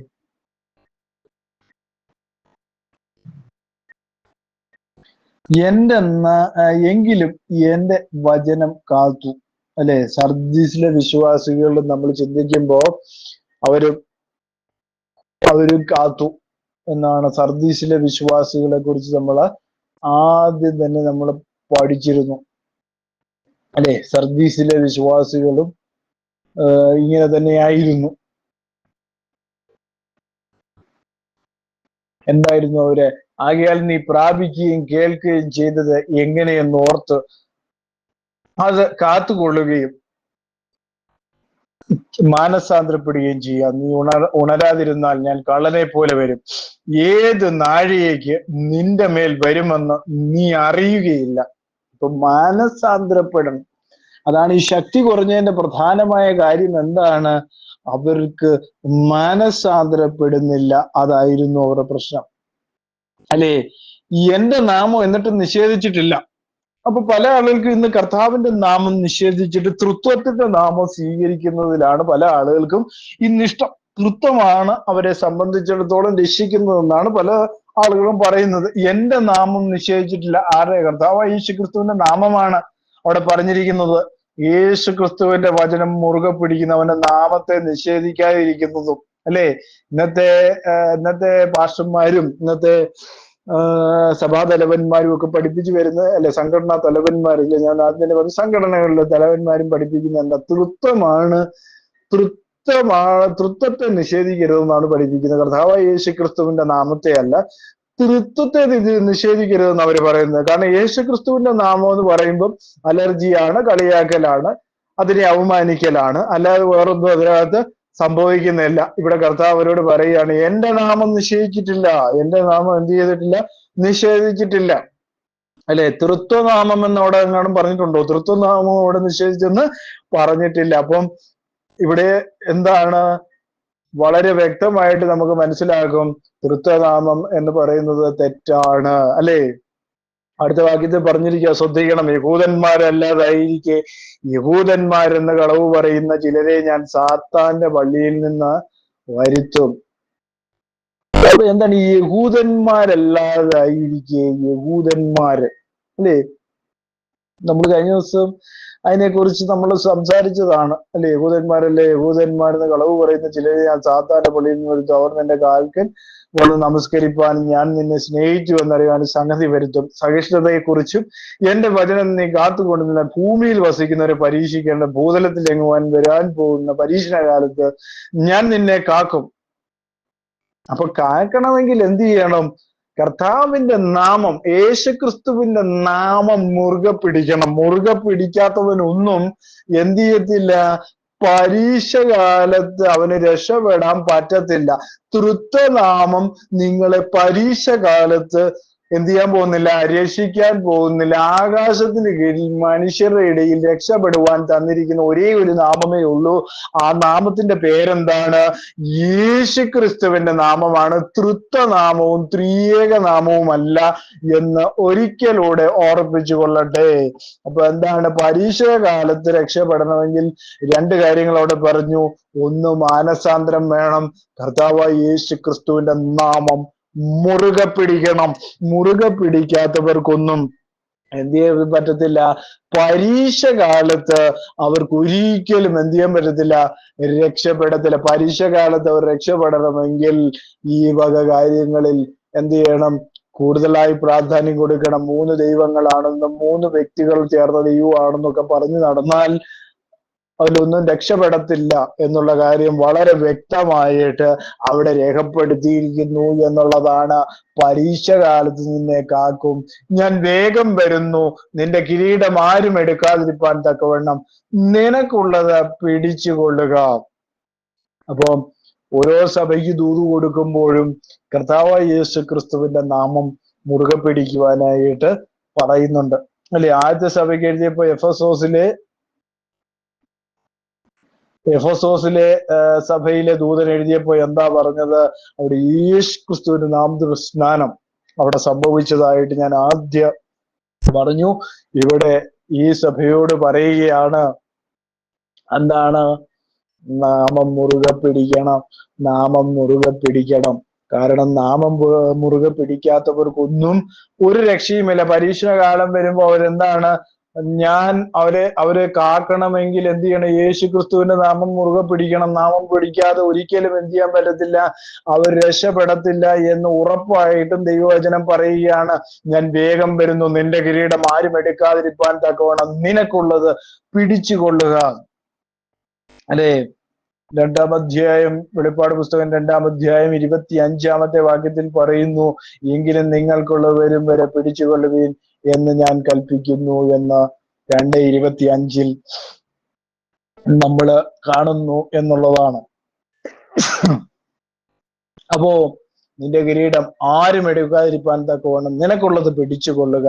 എങ്കിലും എന്റെ വചനം കാത്തു. അല്ലെ? സർദീസിലെ വിശ്വാസികൾ നമ്മൾ ചിന്തിക്കുമ്പോ അവരും കാത്തു എന്നാണ്. സർദീസിലെ വിശ്വാസികളെ കുറിച്ച് നമ്മൾ ആദ്യം തന്നെ നമ്മൾ പഠിച്ചിരുന്നു. അല്ലെ? സർദീസിലെ വിശ്വാസികളും ഇങ്ങനെ തന്നെയായിരുന്നു. എന്തായിരുന്നു അവര്? ആകയാൽ നീ പ്രാപിക്കുകയും കേൾക്കുകയും ചെയ്തത് എങ്ങനെയെന്ന് ഓർത്ത് അത് കാത്തുകൊള്ളുകയും മാനസാന്തരപ്പെടുകയും ചെയ്യുക. നീ ഉണരാതിരുന്നാൽ ഞാൻ കള്ളനെ പോലെ വരും. ഏത് നാഴികയ്ക്ക് നിന്റെ മേൽ വരുമെന്ന് നീ അറിയുകയില്ല. ഇപ്പൊ മാനസാന്തരപ്പെടണം. അതാണ് ഈ ശക്തി കുറഞ്ഞതിന്റെ പ്രധാനമായ കാര്യം. എന്താണ്? അവർക്ക് മാനസാന്തരപ്പെടുന്നില്ല. അതായിരുന്നു അവരുടെ പ്രശ്നം. അല്ലേ? എന്റെ നാമം എന്നിട്ട് നിഷേധിച്ചിട്ടില്ല. അപ്പൊ പല ആളുകൾക്കും ഇന്ന് കർത്താവിന്റെ നാമം നിഷേധിച്ചിട്ട് തൃത്വത്തിന്റെ നാമം സ്വീകരിക്കുന്നതിലാണ് പല ആളുകൾക്കും ഇന്നിഷ്ടം. തൃത്വമാണ് അവരെ സംബന്ധിച്ചിടത്തോളം രക്ഷിക്കുന്നതെന്നാണ് പല ആളുകളും പറയുന്നത്. എന്റെ നാമം നിഷേധിച്ചിട്ടില്ല. ആരുടെ? കർത്താവ് യേശുക്രിസ്തുവിന്റെ നാമമാണ് അവിടെ പറഞ്ഞിരിക്കുന്നത്. യേശുക്രിസ്തുവിന്റെ വചനം മുറുകെ പിടിക്കുന്നവന്റെ നാമത്തെ നിഷേധിക്കാതിരിക്കുന്നതും. അല്ലേ? ഇന്നത്തെ പാസ്റ്റർമാരും ഇന്നത്തെ സഭാതലവന്മാരും ഒക്കെ പഠിപ്പിച്ചു വരുന്ന, അല്ലെ, സംഘടനാ തലവന്മാരില്ല, ഞാൻ ആദ്യം തന്നെ പറഞ്ഞു, സംഘടനകളിലെ തലവന്മാരും പഠിപ്പിക്കുന്ന എന്താ? തൃത്വത്തെ നിഷേധിക്കരുതെന്നാണ് പഠിപ്പിക്കുന്നത്. കർത്താവായ യേശുക്രിസ്തുവിന്റെ നാമത്തെ അല്ല, തൃത്വത്തെ നിഷേധിക്കരുതെന്ന് അവർ പറയുന്നത്. കാരണം യേശുക്രിസ്തുവിന്റെ നാമം എന്ന് പറയുമ്പം അലർജിയാണ്, കളിയാക്കലാണ്, അതിനെ അവമാനിക്കലാണ്, അല്ലാതെ വേറൊന്നും അതിനകത്ത് സംഭവിക്കുന്നില്ല. ഇവിടെ കർത്താവ് അവരോട് പറയുകയാണ്: എന്റെ നാമം നിഷേധിച്ചിട്ടില്ല. എന്റെ നാമം എന്ത് ചെയ്തിട്ടില്ല? നിഷേധിച്ചിട്ടില്ല. അല്ലെ? തൃത്വനാമം എന്നവിടെ എങ്ങാനും പറഞ്ഞിട്ടുണ്ടോ? തൃത്വനാമം അവിടെ നിഷേധിച്ചെന്ന് പറഞ്ഞിട്ടില്ല. അപ്പം ഇവിടെ എന്താണ്? വളരെ വ്യക്തമായിട്ട് നമുക്ക് മനസ്സിലാകും, തൃത്വനാമം എന്ന് പറയുന്നത് തെറ്റാണ്. അല്ലേ? അടുത്ത വാക്യത്തിൽ പറഞ്ഞിരിക്കുക, ശ്രദ്ധിക്കണം: യഹൂദന്മാരല്ലാതായിരിക്കെ യഹൂദന്മാരെന്ന് കളവ് പറയുന്ന ചിലരെ ഞാൻ സാത്താന്റെ പള്ളിയിൽ നിന്ന് വരുത്തും. അപ്പൊ എന്താണ് ഈ യഹൂദന്മാരല്ലാതായിരിക്കെ? യഹൂദന്മാര്, അല്ലേ? നമ്മൾ കഴിഞ്ഞ ദിവസം അതിനെക്കുറിച്ച് നമ്മൾ സംസാരിച്ചതാണ്. അല്ലെ? യഹൂദന്മാരെന്ന് കളവ് പറയുന്ന ചിലരെ ഞാൻ സാത്താന്റെ പള്ളിയിൽ നിന്ന് വരുത്തും. അവർ നിന്റെ കാൽക്കൽ വന്ന് നമസ്കരിപ്പാനും ഞാൻ നിന്നെ സ്നേഹിച്ചു എന്നറിയാനും സംഗതി വരുത്തും. സഹിഷ്ണുതയെക്കുറിച്ചും എന്റെ വചനം നീ കാത്തുകൊണ്ടിരുന്ന ഭൂമിയിൽ വസിക്കുന്നവരെ പരീക്ഷിക്കേണ്ട, ഭൂതലത്തിൽ എങ്ങുവാൻ വരാൻ പോകുന്ന പരീക്ഷണ കാലത്ത് ഞാൻ നിന്നെ കാക്കും. അപ്പൊ കാക്കണമെങ്കിൽ എന്ത് ചെയ്യണം? കർത്താവിന്റെ നാമം, യേശുക്രിസ്തുവിന്റെ നാമം മുറുകെ പിടിക്കണം. മുറുകെ പിടിക്കാത്തവനൊന്നും എന്ത് ചെയ്യത്തില്ല? പരീക്ഷ കാലത്ത് അവന് രക്ഷപ്പെടാൻ പറ്റത്തില്ല. തൃത്വനാമം നിങ്ങളെ പരീക്ഷ കാലത്ത് എന്ത് ചെയ്യാൻ പോകുന്നില്ല, രക്ഷിക്കാൻ പോകുന്നില്ല. ആകാശത്തിന് കീഴിൽ മനുഷ്യരുടെ ഇടയിൽ രക്ഷപ്പെടുവാൻ തന്നിരിക്കുന്ന ഒരേ ഒരു നാമമേ ഉള്ളൂ. ആ നാമത്തിന്റെ പേരെന്താണ്? യേശുക്രിസ്തുവിന്റെ നാമമാണ്. തൃത്വനാമവും ത്രിയേക നാമവുമല്ല എന്ന് ഒരിക്കലൂടെ ഓർപ്പിച്ചു കൊള്ളട്ടെ. അപ്പൊ എന്താണ്? പരീക്ഷാകാലത്ത് രക്ഷപ്പെടണമെങ്കിൽ രണ്ട് കാര്യങ്ങൾ അവിടെ പറഞ്ഞു. ഒന്ന്, മാനസാന്തരം വേണം. കർത്താവായ യേശുക്രിസ്തുവിന്റെ നാമം മുറുകെ പിടിക്കണം. മുറുകെ പിടിക്കാത്തവർക്കൊന്നും എന്ത് ചെയ്യാൻ പറ്റത്തില്ല? പരീക്ഷ കാലത്ത് അവർക്ക് ഒരിക്കലും എന്ത് ചെയ്യാൻ പറ്റത്തില്ല? രക്ഷപ്പെടത്തില്ല. പരീക്ഷ കാലത്ത് അവർ രക്ഷപ്പെടണമെങ്കിൽ ഈ വക കാര്യങ്ങളിൽ എന്ത് ചെയ്യണം? കൂടുതലായി പ്രാധാന്യം കൊടുക്കണം. 3 ദൈവങ്ങളാണെന്നും 3 വ്യക്തികൾ ചേർന്ന ദൈവമാണെന്നൊക്കെ പറഞ്ഞു നടന്നാൽ അതിലൊന്നും രക്ഷപ്പെടത്തില്ല എന്നുള്ള കാര്യം വളരെ വ്യക്തമായിട്ട് അവിടെ രേഖപ്പെടുത്തിയിരിക്കുന്നു എന്നുള്ളതാണ്. പരീക്ഷ കാലത്ത് നിന്നെ കാക്കും, ഞാൻ വേഗം വരുന്നു, നിന്റെ കിരീടം ആരും എടുക്കാതിരിപ്പാൻ തക്കവണ്ണം നിനക്കുള്ളത് പിടിച്ചുകൊള്ളുക. അപ്പോ ഓരോ സഭയ്ക്ക് ദൂത് കൊടുക്കുമ്പോഴും കർത്താവായ യേശുക്രിസ്തുവിന്റെ നാമം മുറുകെ പിടിക്കുവാനായിട്ട് പറയുന്നുണ്ട് അല്ലെ? ആദ്യത്തെ സഭയ്ക്ക് എഴുതിയപ്പോ എഫസോസിലെ സഭയിലെ ദൂതൻ എഴുതിയപ്പോ എന്താ പറഞ്ഞത്? അവിടെ യേശുക്രിസ്തുവിന്റെ നാമത്തിൽ സ്നാനം അവിടെ സംഭവിച്ചതായിട്ട് ഞാൻ ആദ്യം പറഞ്ഞു. ഇവിടെ ഈ സഭയോട് പറയുകയാണ്, എന്താണ്? നാമം മുറുകെ പിടിക്കണം, നാമം മുറുകെ പിടിക്കണം. കാരണം നാമം മുറുകെ പിടിക്കാത്തവർക്കൊന്നും ഒരു രക്ഷയുമില്ല. പരീക്ഷാകാലം വരുമ്പോ അവരെന്താണ്? അവരെ കാക്കണമെങ്കിൽ എന്ത് ചെയ്യണം? യേശുക്രിസ്തുവിന്റെ നാമം മുറുകെ പിടിക്കണം. നാമം പിടിക്കാതെ ഒരിക്കലും എന്ത് ചെയ്യാൻ പറ്റത്തില്ല, അവർ രക്ഷപ്പെടത്തില്ല എന്ന് ഉറപ്പായിട്ടും ദൈവവചനം പറയുകയാണ്. ഞാൻ വേഗം വരുന്നു, നിന്റെ കിരീടം ആരും എടുക്കാതിരിപ്പാൻ തക്കവണ്ണം നിനക്കുള്ളത് പിടിച്ചുകൊള്ളുക. അല്ലെ? 2-ാം അധ്യായം, വെളിപ്പാട് പുസ്തകം 2-ാം അധ്യായം 25-ാമത്തെ വാക്യത്തിൽ പറയുന്നു, എങ്കിലും നിങ്ങൾക്കുള്ളത് വരും വരെ പിടിച്ചുകൊള്ളുവീൻ എന്ന് ഞാൻ കൽപ്പിക്കുന്നു എന്ന് 2:25 നമ്മൾ കാണുന്നു എന്നുള്ളതാണ്. അപ്പോ നിന്റെ കിരീടം ആരും എടുക്കാതിരിപ്പാൻ തക്കവണ്ണം നിനക്കുള്ളത് പിടിച്ചുകൊള്ളുക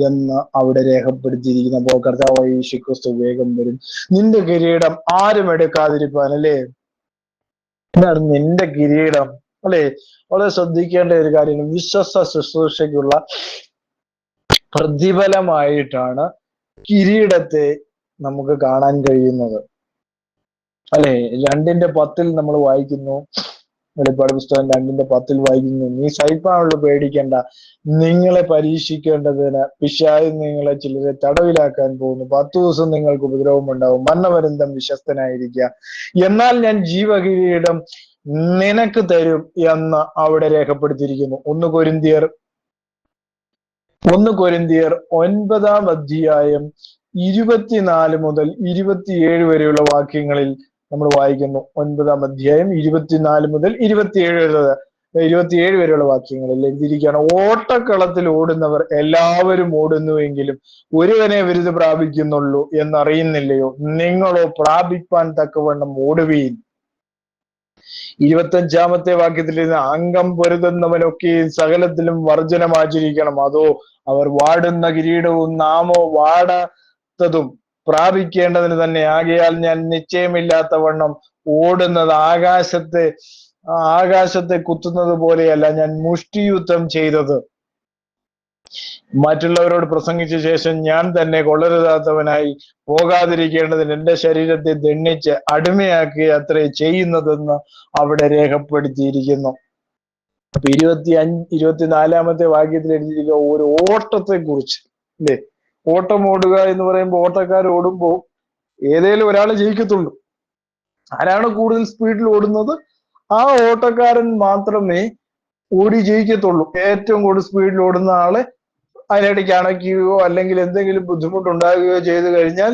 എന്ന് അവിടെ രേഖപ്പെടുത്തിയിരിക്കുന്നു. അപ്പോൾ കർത്താവായ യേശുക്രിസ്തു വേഗം വരും, നിന്റെ കിരീടം ആരും എടുക്കാതിരിപ്പാൻ. അല്ലേ? എന്താണ് നിന്റെ കിരീടം? അല്ലെ? വളരെ ശ്രദ്ധിക്കേണ്ട ഒരു കാര്യമാണ്. വിശ്വസ്ത ശുശ്രൂഷയ്ക്കുള്ള പ്രതിഫലമായിട്ടാണ് കിരീടത്തെ നമുക്ക് കാണാൻ കഴിയുന്നത്. അല്ലെ? 2:10 നമ്മൾ വായിക്കുന്നു, വെളിപ്പാട് പുസ്തകം 2:10 വായിക്കുന്നു, നീ സൈപ്പാനുള്ള പേടിക്കേണ്ട, നിങ്ങളെ പരീക്ഷിക്കേണ്ടതിന് പിശാച് നിങ്ങളെ ചിലരെ തടവിലാക്കാൻ പോകുന്നു, 10 ദിവസം നിങ്ങൾക്ക് ഉപദ്രവം ഉണ്ടാവും, മരണപര്യന്തം വിശ്വസ്തനായിരിക്കുക, എന്നാൽ ഞാൻ ജീവകിരീടം നിനക്ക് തരും എന്ന് അവിടെ രേഖപ്പെടുത്തിയിരിക്കുന്നു. 1 കൊരിന്ത്യർ 9-ാം അധ്യായം 24 മുതൽ 27 വരെയുള്ള വാക്യങ്ങളിൽ നമ്മൾ വായിക്കുന്നു. 9-ാം അധ്യായം 24 മുതൽ 27 വരെയുള്ള വാക്യങ്ങളിൽ എഴുതിയിരിക്കുകയാണ്, ഓട്ടക്കളത്തിൽ ഓടുന്നവർ എല്ലാവരും ഓടുന്നുവെങ്കിലും ഒരുവനെ വിരുദ് പ്രാപിക്കുന്നുള്ളൂ എന്നറിയുന്നില്ലയോ? നിങ്ങളോ പ്രാപിപ്പാൻ തക്കവണ്ണം ഓടുവീൻ. 25-ാമത്തെ വാക്യത്തിൽ അംഗം പൊരുതുന്നവനൊക്കെ സകലത്തിലും വർജനമാചരിക്കണം, അതോ അവർ വാടുന്ന കിരീടവും നാമോ വാടാത്തതും പ്രാപിക്കേണ്ടതിന് തന്നെ. ആകയാൽ ഞാൻ നിശ്ചയമില്ലാത്തവണ്ണം ഓടുന്നത് ആകാശത്തെ കുത്തുന്നത് പോലെയല്ല ഞാൻ മുഷ്ടിയുദ്ധം ചെയ്തത്. മറ്റുള്ളവരോട് പ്രസംഗിച്ച ശേഷം ഞാൻ തന്നെ കൊള്ളരുതാത്തവനായി പോകാതിരിക്കേണ്ടതിന് എന്റെ ശരീരത്തെ ദണ്ഡിച്ച് അടിമയാക്കി അത്രേ ചെയ്യുന്നതെന്ന് അവിടെ രേഖപ്പെടുത്തിയിരിക്കുന്നു. അപ്പൊ 24-ാമത്തെ വാക്യത്തിൽ എഴുതിയിരിക്കുക ഒരു ഓട്ടത്തെ കുറിച്ച്. അല്ലേ? ഓട്ടം ഓടുക എന്ന് പറയുമ്പോൾ ഓട്ടക്കാർ ഓടുമ്പോൾ ഏതേലും ഒരാൾ ജയിക്കത്തുള്ളൂ. ആരാണ് കൂടുതൽ സ്പീഡിൽ ഓടുന്നത് ആ ഓട്ടക്കാരൻ മാത്രമേ ഓടി ജയിക്കത്തുള്ളൂ. ഏറ്റവും കൂടുതൽ സ്പീഡിൽ ഓടുന്ന ആളെ അതിനിടയ്ക്ക് അണയ്ക്കുകയോ അല്ലെങ്കിൽ എന്തെങ്കിലും ബുദ്ധിമുട്ടുണ്ടാകുകയോ ചെയ്തു കഴിഞ്ഞാൽ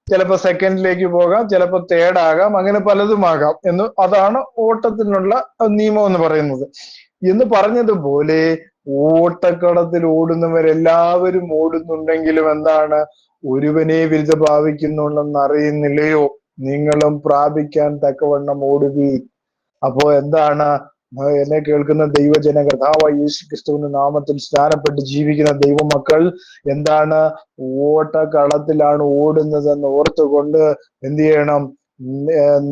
ചിലപ്പോൾ സെക്കൻഡിലേക്ക് പോകാം, ചിലപ്പോൾ തേർഡ് ആകാം, അങ്ങനെ പലതുമാകാം എന്ന്. അതാണ് ഓട്ടത്തിനുള്ള നിയമം എന്ന് പറയുന്നത്. എന്ന് പറഞ്ഞതുപോലെ ഓട്ടക്കളത്തിൽ ഓടുന്നവരെല്ലാവരും ഓടുന്നുണ്ടെങ്കിലും എന്താണ്, ഒരുവനെ വിരുദ പ്രാപിക്കുന്നുണ്ടെന്ന് അറിയുന്നില്ലയോ? നിങ്ങളും പ്രാപിക്കാൻ തക്കവണ്ണം ഓടുവീൻ. അപ്പോ എന്താണ്? എന്നെ കേൾക്കുന്ന ദൈവജന കർത്താവായ യേശു ക്രിസ്തുവിന്റെ നാമത്തിൽ സ്നാനപ്പെട്ട് ജീവിക്കുന്ന ദൈവമക്കൾ എന്താണ് ഓട്ടക്കളത്തിലാണ് ഓടുന്നതെന്ന് ഓർത്തുകൊണ്ട് എന്ത് ചെയ്യണം?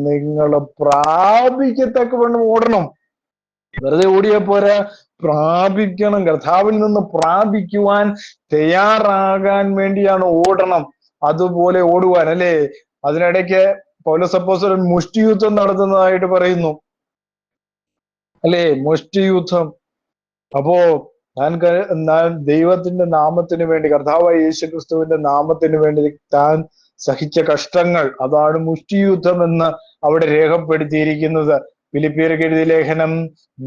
നിങ്ങൾ പ്രാപിക്കത്തക്കവണ്ണം ഓടണം. വെറുതെ ഓടിയാ പോരാ, പ്രാപിക്കണം. കർത്താവിൽ നിന്ന് പ്രാപിക്കുവാൻ തയ്യാറാകാൻ വേണ്ടിയാണ് ഓടണം. അതുപോലെ ഓടുവാൻ, അല്ലേ? അതിനിടയ്ക്ക് പൗലോസ് അപ്പോസ്തലൻ മുഷ്ടിയുദ്ധം നടത്തുന്നതായിട്ട് പറയുന്നു, അല്ലേ? മുഷ്ടിയുദ്ധം. അപ്പോ താൻ ദൈവത്തിന്റെ നാമത്തിന് വേണ്ടി, കർത്താവായ യേശു ക്രിസ്തുവിന്റെ നാമത്തിന് വേണ്ടി താൻ സഹിച്ച കഷ്ടങ്ങൾ, അതാണ് മുഷ്ടിയുദ്ധം എന്ന് അവിടെ രേഖപ്പെടുത്തിയിരിക്കുന്നത്. ഫിലിപ്പിയർക്ക് എഴുതിയ ലേഖനം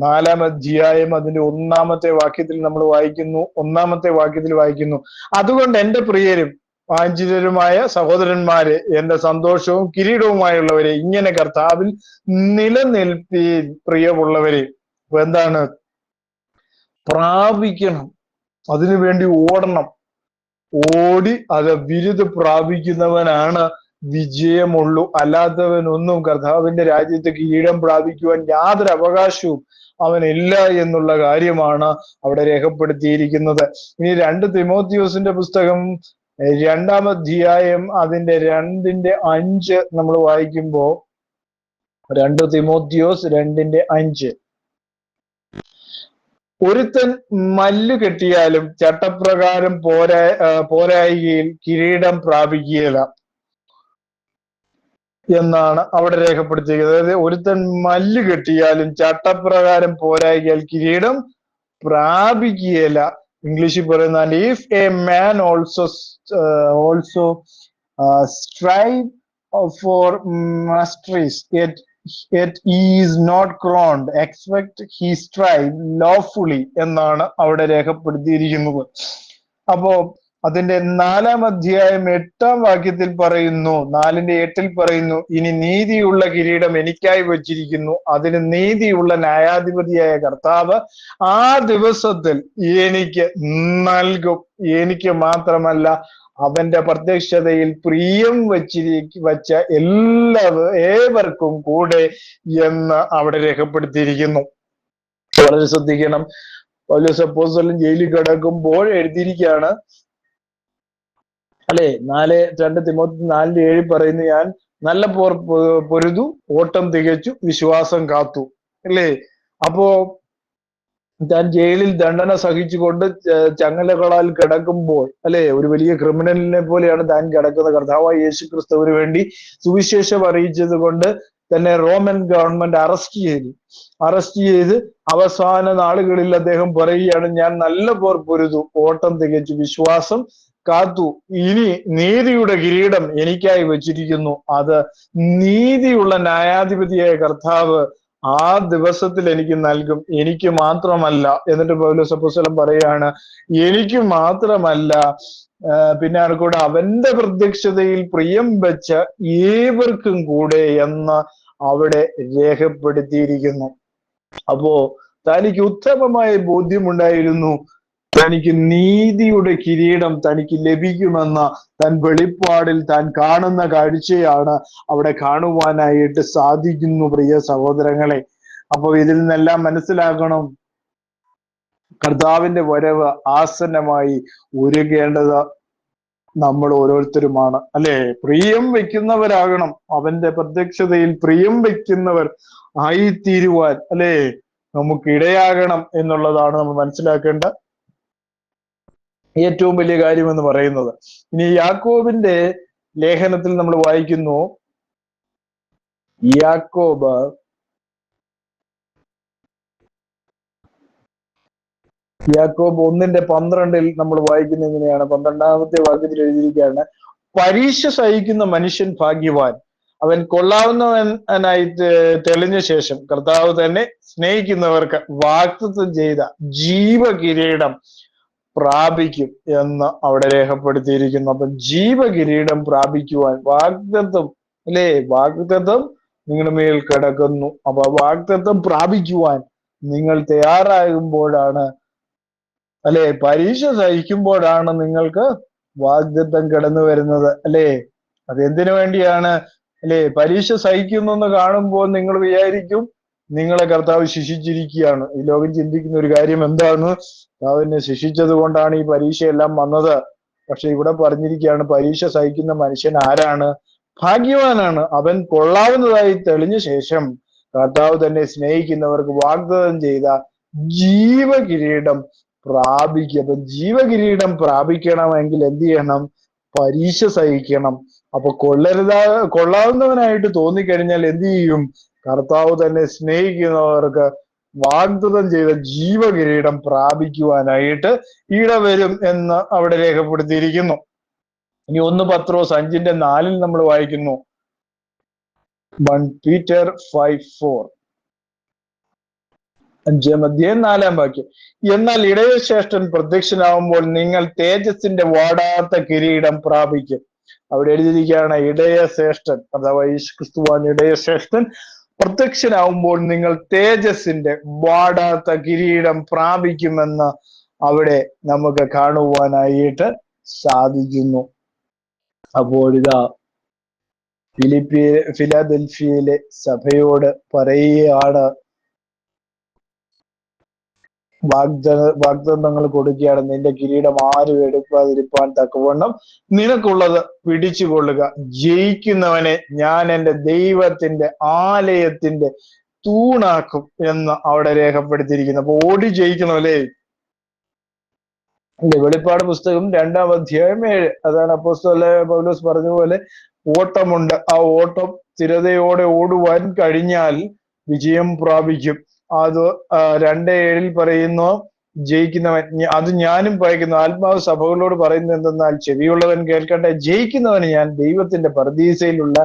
4-ാം അധ്യായം അതിന്റെ 1-ാമത്തെ വാക്യത്തിൽ നമ്മൾ വായിക്കുന്നു. 1-ാമത്തെ വാക്യത്തിൽ വായിക്കുന്നു, അതുകൊണ്ട് എന്റെ പ്രിയരും വാഞ്ചിതരുമായ സഹോദരന്മാരെ, എന്റെ സന്തോഷവും കിരീടവുമായുള്ളവരെ, ഇങ്ങനെ കർത്താവിൽ നിലനിൽപ്പീൻ പ്രിയമുള്ളവരെ. അപ്പൊ എന്താണ്? പ്രാപിക്കണം, അതിനുവേണ്ടി ഓടണം. ഓടി അത് ബിരുദ പ്രാപിക്കുന്നവനാണ് വിജയമുള്ളൂ. അല്ലാത്തവനൊന്നും കർത്താവിന്റെ രാജ്യത്ത് കിരീടം പ്രാപിക്കുവാൻ യാതൊരു അവകാശവും അവനില്ല എന്നുള്ള കാര്യമാണ് അവിടെ രേഖപ്പെടുത്തിയിരിക്കുന്നത്. ഇനി 2 തിമോത്തിയോസിന്റെ പുസ്തകം 2-ാം അധ്യായം അതിന്റെ 2-5 നമ്മൾ വായിക്കുമ്പോ, 2 തിമോത്തിയോസ് 2-5, ഒരുത്തൻ മല്ല് കെട്ടിയാലും ചട്ടപ്രകാരം പോരായികയിൽ കിരീടം പ്രാപിക്കുകയില്ല എന്നാണ് അവിടെ രേഖപ്പെടുത്തിയിരിക്കുന്നത്. അതായത് ഒരുത്തൻ മല്ല് കെട്ടിയാലും ചട്ടപ്രകാരം പോരായികയാൽ കിരീടം പ്രാപിക്കുകയില്ല. ഇംഗ്ലീഷിൽ പറയുന്ന, if a man also strive for masteries yet he is not crowned, expect he strive lawfully എന്നാണ് അവിടെ രേഖപ്പെടുത്തിയിരിക്കുന്നത്. അപ്പോ അതിന്റെ 4-ാം അധ്യായം 8-ാം വാക്യത്തിൽ പറയുന്നു, 4-ന്റെ-8 പറയുന്നു, ഇനി നീതിയുള്ള കിരീടം എനിക്കായി വച്ചിരിക്കുന്നു, അതിന് നീതിയുള്ള ന്യായാധിപതിയായ കർത്താവ് ആ ദിവസത്തിൽ എനിക്ക് നൽകും. എനിക്ക് മാത്രമല്ല, അവന്റെ പ്രത്യക്ഷതയിൽ പ്രിയം വച്ച ഏവർക്കും കൂടെ എന്ന് അവിടെ രേഖപ്പെടുത്തിയിരിക്കുന്നു. വളരെ ശ്രദ്ധിക്കണം. പൗലോസ് അപ്പോസ്തലൻ ജയിലിൽ കിടക്കുമ്പോൾ എഴുതിയിരിക്കുകയാണ്, അല്ലെ? 2 തിമോത്തി 4-7 പറയുന്നു, ഞാൻ നല്ല പോർ പൊരുതു, ഓട്ടം തികച്ചു, വിശ്വാസം കാത്തു, അല്ലേ? അപ്പോ താൻ ജയിലിൽ ദണ്ഡന സഹിച്ചുകൊണ്ട് ചങ്ങലകളാൽ കിടക്കുമ്പോൾ, അല്ലെ, ഒരു വലിയ ക്രിമിനലിനെ പോലെയാണ് താൻ കിടക്കുന്നത്. കർത്താവായ യേശു ക്രിസ്തുവിന് വേണ്ടി സുവിശേഷം അറിയിച്ചത് കൊണ്ട് തന്നെ റോമൻ ഗവൺമെന്റ് അറസ്റ്റ് ചെയ്ത് അവസാന നാളുകളിൽ അദ്ദേഹം പറയുകയാണ്, ഞാൻ നല്ല പോർ പൊരുതു, ഓട്ടം തികച്ചു, വിശ്വാസം കാത്തു, ഇനി നീതിയുടെ കിരീടം എനിക്കായി വച്ചിരിക്കുന്നു, അത് നീതിയുള്ള ന്യായാധിപതിയായ കർത്താവ് ആ ദിവസത്തിൽ എനിക്ക് നൽകും. എനിക്ക് മാത്രമല്ല, എന്നിട്ട് പൗലോസ് അപ്പോസ്തലൻ പറയാണ്, എനിക്ക് മാത്രമല്ല, പിന്നെ ആർക്കൂടെ, അവന്റെ പ്രത്യക്ഷതയിൽ പ്രിയം വെച്ച ഏവർക്കും കൂടെ എന്ന് അവിടെ രേഖപ്പെടുത്തിയിരിക്കുന്നു. അപ്പോ തനിക്ക് ഉത്തമമായ ബോധ്യമുണ്ടായിരുന്നു, തനിക്ക് നീതിയുടെ കിരീടം തനിക്ക് ലഭിക്കുമെന്ന താൻ വെളിപ്പാടിൽ താൻ കാണുന്ന കാഴ്ചയാണ് അവിടെ കാണുവാനായിട്ട് സാധിക്കുന്നു, പ്രിയ സഹോദരങ്ങളെ. അപ്പൊ ഇതിൽ നിന്നെല്ലാം മനസ്സിലാക്കണം, കർത്താവിന്റെ വരവ് ആസന്നമായി ഒരുങ്ങേണ്ടത് നമ്മൾ ഓരോരുത്തരുമാണ്, അല്ലെ? പ്രിയം വെക്കുന്നവരാകണം, അവന്റെ പ്രത്യക്ഷതയിൽ പ്രിയം വെക്കുന്നവർ ആയിത്തീരുവാൻ, അല്ലെ, നമുക്ക് ഇടയാകണം എന്നുള്ളതാണ് നമ്മൾ മനസ്സിലാക്കേണ്ട ഏറ്റവും വലിയ കാര്യം എന്ന് പറയുന്നത്. ഇനി യാക്കോബിന്റെ ലേഖനത്തിൽ നമ്മൾ വായിക്കുന്നു, യാക്കോബ് 1:12 നമ്മൾ വായിക്കുന്ന എങ്ങനെയാണ്? 12-ാമത്തെ വാക്യത്തിൽ എഴുതിയിരിക്കുകയാണ്, പരീക്ഷ സഹിക്കുന്ന മനുഷ്യൻ ഭാഗ്യവാൻ, അവൻ കൊള്ളാവുന്നവനായി തെളിഞ്ഞ ശേഷം കർത്താവ് തന്നെ സ്നേഹിക്കുന്നവർക്ക് വാഗ്ദത്തം ചെയ്ത ജീവകിരീടം പ്രാപിക്കും എന്ന് അവിടെ രേഖപ്പെടുത്തിയിരിക്കുന്നു. അപ്പൊ ജീവകിരീടം പ്രാപിക്കുവാൻ വാഗ്ദത്തം, അല്ലേ? വാഗ്ദത്തം നിങ്ങളുടെ മേൽ കിടക്കുന്നു. അപ്പൊ വാഗ്ദത്തം പ്രാപിക്കുവാൻ നിങ്ങൾ തയ്യാറാകുമ്പോഴാണ്, അല്ലെ, പരീക്ഷ സഹിക്കുമ്പോഴാണ് നിങ്ങൾക്ക് വാഗ്ദത്തം കടന്നു വരുന്നത്, അല്ലേ? അതെന്തിനു വേണ്ടിയാണ്, അല്ലെ? പരീക്ഷ സഹിക്കുന്നു എന്ന് കാണുമ്പോൾ നിങ്ങൾ വിചാരിക്കും, നിങ്ങളെ കർത്താവ് ശിക്ഷിച്ചിരിക്കുകയാണ്. ഈ ലോകം ചിന്തിക്കുന്ന ഒരു കാര്യം എന്താണ്? കർത്താവിനെ ശിക്ഷിച്ചത് കൊണ്ടാണ് ഈ പരീക്ഷയെല്ലാം വന്നത്. പക്ഷെ ഇവിടെ പറഞ്ഞിരിക്കുകയാണ്, പരീക്ഷ സഹിക്കുന്ന മനുഷ്യൻ ആരാണ്? ഭാഗ്യവാനാണ്. അവൻ കൊള്ളാവുന്നതായി തെളിഞ്ഞ ശേഷം കർത്താവ് തന്നെ സ്നേഹിക്കുന്നവർക്ക് വാഗ്ദത്തം ചെയ്ത ജീവകിരീടം പ്രാപിക്കും. അപ്പൊ ജീവകിരീടം പ്രാപിക്കണമെങ്കിൽ എന്ത് ചെയ്യണം? പരീക്ഷ സഹിക്കണം. അപ്പൊ കൊള്ളാവുന്നവനായിട്ട് തോന്നിക്കഴിഞ്ഞാൽ എന്ത് ചെയ്യും? കർത്താവ് തന്നെ സ്നേഹിക്കുന്നവർക്ക് വാഗ്ദത്തം ചെയ്ത ജീവകിരീടം പ്രാപിക്കുവാനായിട്ട് ഇടവരും എന്ന് അവിടെ രേഖപ്പെടുത്തിയിരിക്കുന്നു. ഇനി 1 പത്രോസ് 5:4 നമ്മൾ വായിക്കുന്നു. 1 Peter 5:4, 5:4 എന്നാൽ ഇടയശ്രേഷ്ഠൻ പ്രത്യക്ഷനാവുമ്പോൾ നിങ്ങൾ തേജസ്സിന്റെ വാടാത്ത കിരീടം പ്രാപിക്കും. അവിടെ എഴുതിയിരിക്കുകയാണ്, ഇടയശ്രേഷ്ഠൻ അഥവാ യേശുക്രിസ്തുവാൻ ഇടയശ്രേഷ്ഠൻ പ്രത്യക്ഷനാവുമ്പോൾ നിങ്ങൾ തേജസ്സിന്റെ വാടാത്ത കിരീടം പ്രാപിക്കുമെന്ന് അവിടെ നമുക്ക് കാണുവാനായിട്ട് സാധിക്കുന്നു. അപ്പോൾ ഇതാ ഫിലാദൽഫിയയിലെ സഭയോട് പറയുകയാണ്, വാഗ്ദത്തങ്ങൾ കൊടുക്കുകയാണ്. നിന്റെ കിരീടം ആരും എടുക്കാതിരിപ്പാൻ തക്കവണ്ണം നിനക്കുള്ളത് പിടിച്ചുകൊള്ളുക. ജയിക്കുന്നവനെ ഞാൻ എൻ്റെ ദൈവത്തിന്റെ ആലയത്തിന്റെ തൂണാക്കും എന്ന് അവിടെ രേഖപ്പെടുത്തിയിരിക്കുന്നു. അപ്പൊ ഓടി ജയിക്കണം അല്ലേ? വെളിപ്പാട് പുസ്തകം 2:7 അതാണ് അപ്പോസ്തലനായ പൗലോസ് പറഞ്ഞതുപോലെ, ഓട്ടമുണ്ട്. ആ ഓട്ടം സ്ഥിരതയോടെ ഓടുവാൻ കഴിഞ്ഞാൽ വിജയം പ്രാപിക്കും. അത് 2:7 പറയുന്നു, ജയിക്കുന്നവൻ. അത് ഞാനും വായിക്കുന്നു. ആത്മാവ് സഭകളോട് പറയുന്നത് എന്തെന്നാൽ, ചെവിയുള്ളവൻ കേൾക്കട്ടെ. ജയിക്കുന്നവന് ഞാൻ ദൈവത്തിന്റെ പർദീസയിലുള്ള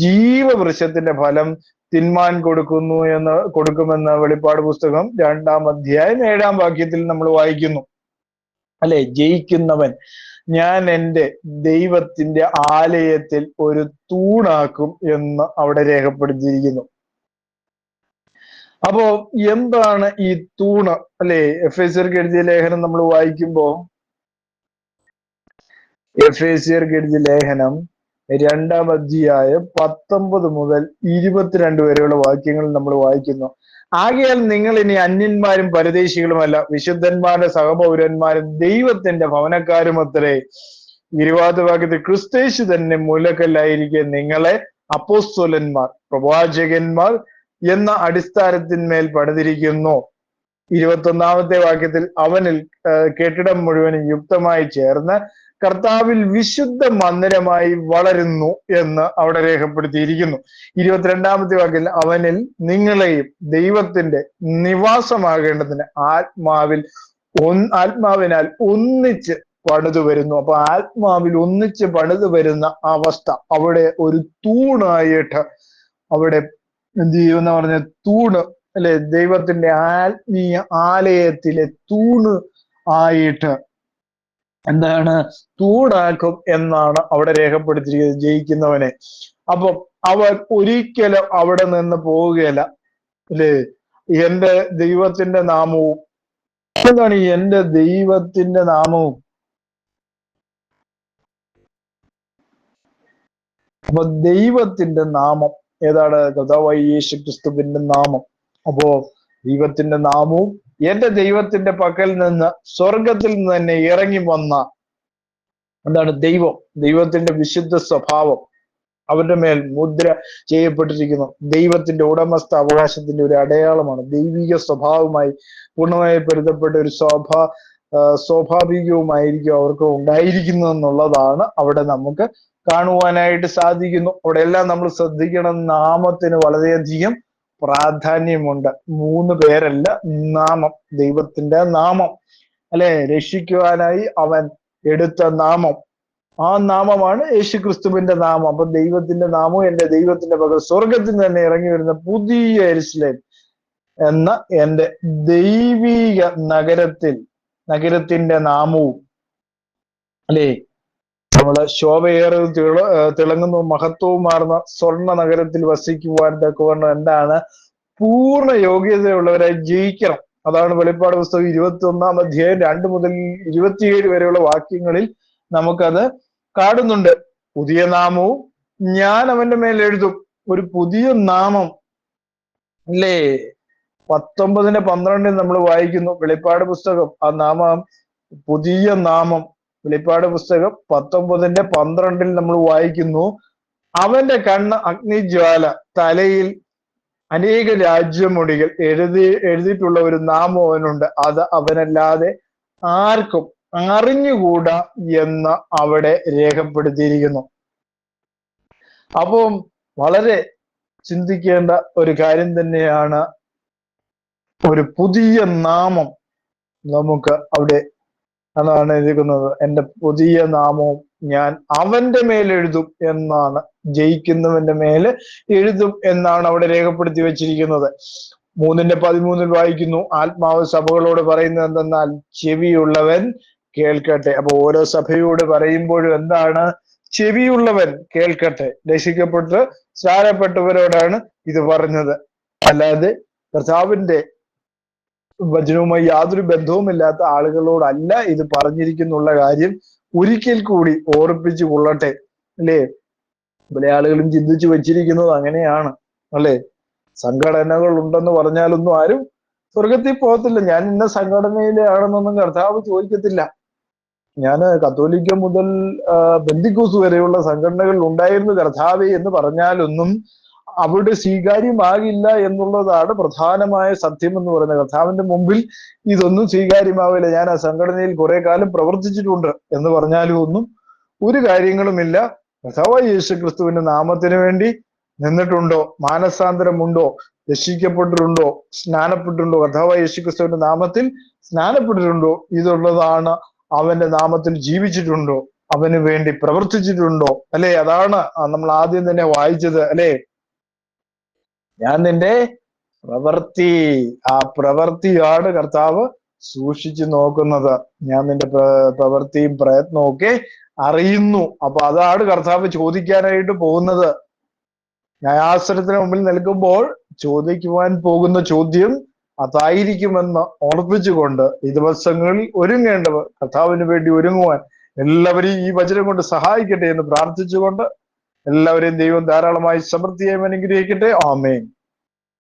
ജീവവൃക്ഷത്തിന്റെ ഫലം തിന്മാൻ കൊടുക്കുമെന്ന് വെളിപ്പാട് പുസ്തകം 2:7 നമ്മൾ വായിക്കുന്നു അല്ലെ? ജയിക്കുന്നവൻ ഞാൻ എൻ്റെ ദൈവത്തിന്റെ ആലയത്തിൽ ഒരു തൂണാക്കും എന്ന് അവിടെ രേഖപ്പെടുത്തിയിരിക്കുന്നു. അപ്പോ എന്താണ് ഈ തൂണ് അല്ലെ? എഫേസ്യർക്ക് എഴുതിയ ലേഖനം നമ്മൾ വായിക്കുമ്പോ, എഫേസ്യർക്ക് എഴുതിയ ലേഖനം 2:19 മുതൽ 22 വരെയുള്ള വാക്യങ്ങൾ നമ്മൾ വായിക്കുന്നു. ആകയാൽ നിങ്ങൾ ഇനി അന്യന്മാരും പരദേശികളുമല്ല, വിശുദ്ധന്മാരുടെ സഹപൗരന്മാരും ദൈവത്തിന്റെ ഭവനക്കാരും അത്രേ. 20 വാക്യത്തിൽ ക്രിസ്തേശു തന്നെ മൂലക്കല്ലായിരിക്കെ നിങ്ങളെ അപ്പോസ്തലന്മാർ പ്രവാചകന്മാർ എന്ന അടിസ്ഥാനത്തിന്മേൽ പണിതിരിക്കുന്നു. 21 വാക്യത്തിൽ അവനിൽ കെട്ടിടം മുഴുവനും യുക്തമായി ചേർന്ന് കർത്താവിൽ വിശുദ്ധ മന്ദിരമായി വളരുന്നു എന്ന് അവിടെ രേഖപ്പെടുത്തിയിരിക്കുന്നു. 22 വാക്യത്തിൽ അവനിൽ നിങ്ങളെയും ദൈവത്തിന്റെ നിവാസമാകേണ്ടതിന് ആത്മാവിനാൽ ഒന്നിച്ച് പണിതു വരുന്നു. അപ്പൊ ആത്മാവിൽ ഒന്നിച്ച് പണിതു വരുന്ന അവസ്ഥ അവിടെ ഒരു തൂണായിട്ട് അവിടെ എന്ത് ചെയ്യുമെന്ന് പറഞ്ഞ തൂണ് അല്ലെ? ദൈവത്തിന്റെ ആത്മീയ ആലയത്തിലെ തൂണ് ആയിട്ട് എന്താണ്? തൂണാക്കും എന്നാണ് അവിടെ രേഖപ്പെടുത്തിയിരിക്കുന്നത് ജയിക്കുന്നവനെ. അപ്പം അവൻ ഒരിക്കലും അവിടെ നിന്ന് പോവുകയില്ല അല്ലേ? എൻ്റെ ദൈവത്തിന്റെ നാമവും, എന്താണ് എൻ്റെ ദൈവത്തിന്റെ നാമവും? അപ്പൊ ദൈവത്തിന്റെ നാമം ഏതാണ്? കർത്താവായ യേശുക്രിസ്തുവിന്റെ നാമം. അപ്പോ ദൈവത്തിന്റെ നാമവും എന്റെ ദൈവത്തിന്റെ പക്കൽ നിന്ന് സ്വർഗത്തിൽ നിന്ന് തന്നെ ഇറങ്ങി വന്ന എന്താണ്? ദൈവത്തിന്റെ വിശുദ്ധ സ്വഭാവം അവരുടെ മേൽ മുദ്ര ചെയ്യപ്പെട്ടിരിക്കുന്നു. ദൈവത്തിന്റെ ഉടമസ്ഥ അവകാശത്തിന്റെ ഒരു അടയാളമാണ്. ദൈവിക സ്വഭാവമായി പൂർണ്ണമായി പൊരുത്തപ്പെട്ട ഒരു സ്വാഭാവികവുമായിരിക്കും അവർക്ക് ഉണ്ടായിരിക്കുന്നു എന്നുള്ളതാണ് അവിടെ നമുക്ക് കാണുവാനായിട്ട് സാധിക്കുന്നു. അവിടെ എല്ലാം നമ്മൾ ശ്രദ്ധിക്കണം, നാമത്തിന് വളരെയധികം പ്രാധാന്യമുണ്ട്. 3 പേരല്ല, നാമം, ദൈവത്തിന്റെ നാമം അല്ലെ? രക്ഷിക്കുവാനായി അവൻ എടുത്ത നാമം, ആ നാമമാണ് യേശുക്രിസ്തുവിന്റെ നാമം. അപ്പൊ ദൈവത്തിന്റെ നാമവും എൻ്റെ ദൈവത്തിന്റെ പകൽ സ്വർഗത്തിൽ തന്നെ ഇറങ്ങി വരുന്ന പുതിയ യെരുശലേം എന്ന എൻ്റെ ദൈവിക നഗരത്തിന്റെ നാമവും അല്ലേ? നമ്മള് ശോഭയേറെ തിളങ്ങുന്ന മഹത്വവുമാർന്ന സ്വർണ്ണ നഗരത്തിൽ വസിക്കുവാൻ തക്കവണ്ണം എന്താണ്? പൂർണ്ണ യോഗ്യതയുള്ളവരായി ജയിക്കണം. അതാണ് വെളിപ്പാട് പുസ്തകം 21 2 മുതൽ 27 വരെയുള്ള വാക്യങ്ങളിൽ നമുക്കത് കാണുന്നുണ്ട്. പുതിയ നാമവും ഞാൻ അവന്റെ മേൽ എഴുതും. ഒരു പുതിയ നാമം അല്ലേ? 19:12 നമ്മൾ വായിക്കുന്നു, വെളിപ്പാട് പുസ്തകം ആ നാമം, പുതിയ നാമം, വെളിപ്പാട് പുസ്തകം 19:12 നമ്മൾ വായിക്കുന്നു, അവന്റെ കണ്ണ് അഗ്നിജ്വാല, തലയിൽ അനേക രാജ്യമുടികൾ, എഴുതിയിട്ടുള്ള ഒരു നാമം അവനുണ്ട്, അത് അവനല്ലാതെ ആർക്കും അറിഞ്ഞുകൂടാ എന്ന് അവിടെ രേഖപ്പെടുത്തിയിരിക്കുന്നു. അപ്പം വളരെ ചിന്തിക്കേണ്ട ഒരു കാര്യം തന്നെയാണ്, ഒരു പുതിയ നാമം നമുക്ക് അവിടെ അതാണ് എഴുതിക്കുന്നത്. എൻ്റെ പുതിയ നാമവും ഞാൻ അവന്റെ മേൽ എഴുതും എന്നാണ്, ജയിക്കുന്നവന്റെ മേല് എഴുതും എന്നാണ് അവിടെ രേഖപ്പെടുത്തി വെച്ചിരിക്കുന്നത്. 3:13 വായിക്കുന്നു, ആത്മാവ് സഭകളോട് പറയുന്നത് എന്തെന്നാൽ ചെവിയുള്ളവൻ കേൾക്കട്ടെ. അപ്പൊ ഓരോ സഭയോട് പറയുമ്പോഴും എന്താണ്? ചെവിയുള്ളവൻ കേൾക്കട്ടെ. രക്ഷിക്കപ്പെട്ട് സ്നാനപ്പെട്ടവരോടാണ് ഇത് പറഞ്ഞത്, അല്ലാതെ കർത്താവിന്റെ വചനവുമായി യാതൊരു ബന്ധവുമില്ലാത്ത ആളുകളോടല്ല ഇത് പറഞ്ഞിരിക്കുന്നുള്ള കാര്യം ഒരിക്കൽ കൂടി ഓർപ്പിച്ചു കൊള്ളട്ടെ. അല്ലേ? പല ആളുകളും ചിന്തിച്ചു വെച്ചിരിക്കുന്നത് അങ്ങനെയാണ്, അല്ലേ? സംഘടനകൾ ഉണ്ടെന്ന് പറഞ്ഞാലൊന്നും ആരും സ്വർഗത്തിൽ പോകത്തില്ല. ഞാൻ ഇന്ന സംഘടനയിലാണെന്നൊന്നും കർത്താവ് ചോദിക്കത്തില്ല. ഞാൻ കത്തോലിക്ക മുതൽ ബന്ദിക്കൂസ് വരെയുള്ള സംഘടനകൾ ഉണ്ടായിരുന്നു കർത്താവേ എന്ന് പറഞ്ഞാലൊന്നും അവിടെ സ്വീകാര്യമാകില്ല എന്നുള്ളതാണ് പ്രധാനമായ സത്യം എന്ന് പറയുന്നത്. കർത്താവിന്റെ മുമ്പിൽ ഇതൊന്നും സ്വീകാര്യമാവില്ല. ഞാൻ ആ സംഘടനയിൽ കുറെ കാലം പ്രവർത്തിച്ചിട്ടുണ്ട് എന്ന് പറഞ്ഞാലും ഒന്നും ഒരു കാര്യങ്ങളുമില്ല. കർത്താവായ യേശുക്രിസ്തുവിന്റെ നാമത്തിന് വേണ്ടി നിന്നിട്ടുണ്ടോ, മാനസാന്തരമുണ്ടോ, രക്ഷിക്കപ്പെട്ടിട്ടുണ്ടോ, സ്നാനപ്പെട്ടിട്ടുണ്ടോ, കർത്താവായ യേശുക്രിസ്തുവിന്റെ നാമത്തിൽ സ്നാനപ്പെട്ടിട്ടുണ്ടോ, ഇതുള്ളതാണ്. അവന്റെ നാമത്തിൽ ജീവിച്ചിട്ടുണ്ടോ, അവന് വേണ്ടി പ്രവർത്തിച്ചിട്ടുണ്ടോ, അല്ലെ? അതാണ് നമ്മൾ ആദ്യം തന്നെ വായിച്ചത്, അല്ലെ? ഞാൻ നിന്റെ പ്രവൃത്തി, ആ പ്രവൃത്തിയാണ് കർത്താവ് സൂക്ഷിച്ചു നോക്കുന്നത്. ഞാൻ നിന്റെ പ്രവൃത്തിയും പ്രയത്നവും ഒക്കെ അറിയുന്നു. അപ്പൊ അതാണ് കർത്താവ് ചോദിക്കാനായിട്ട് പോകുന്നത്. ന്യായാസനത്തിന് മുമ്പിൽ നിൽക്കുമ്പോൾ ചോദിക്കുവാൻ പോകുന്ന ചോദ്യം അതായിരിക്കുമെന്ന് ഓർപ്പിച്ചുകൊണ്ട് ഈ ദിവസങ്ങളിൽ ഒരുങ്ങേണ്ടവർ കർത്താവിന് വേണ്ടി ഒരുങ്ങുവാൻ എല്ലാവരെയും ഈ വചനം കൊണ്ട് സഹായിക്കട്ടെ എന്ന് പ്രാർത്ഥിച്ചുകൊണ്ട് എല്ലാവരെയും ദൈവം ധാരാളമായി സമൃദ്ധിയായി അനുഗ്രഹിക്കട്ടെ. ആമേൻ.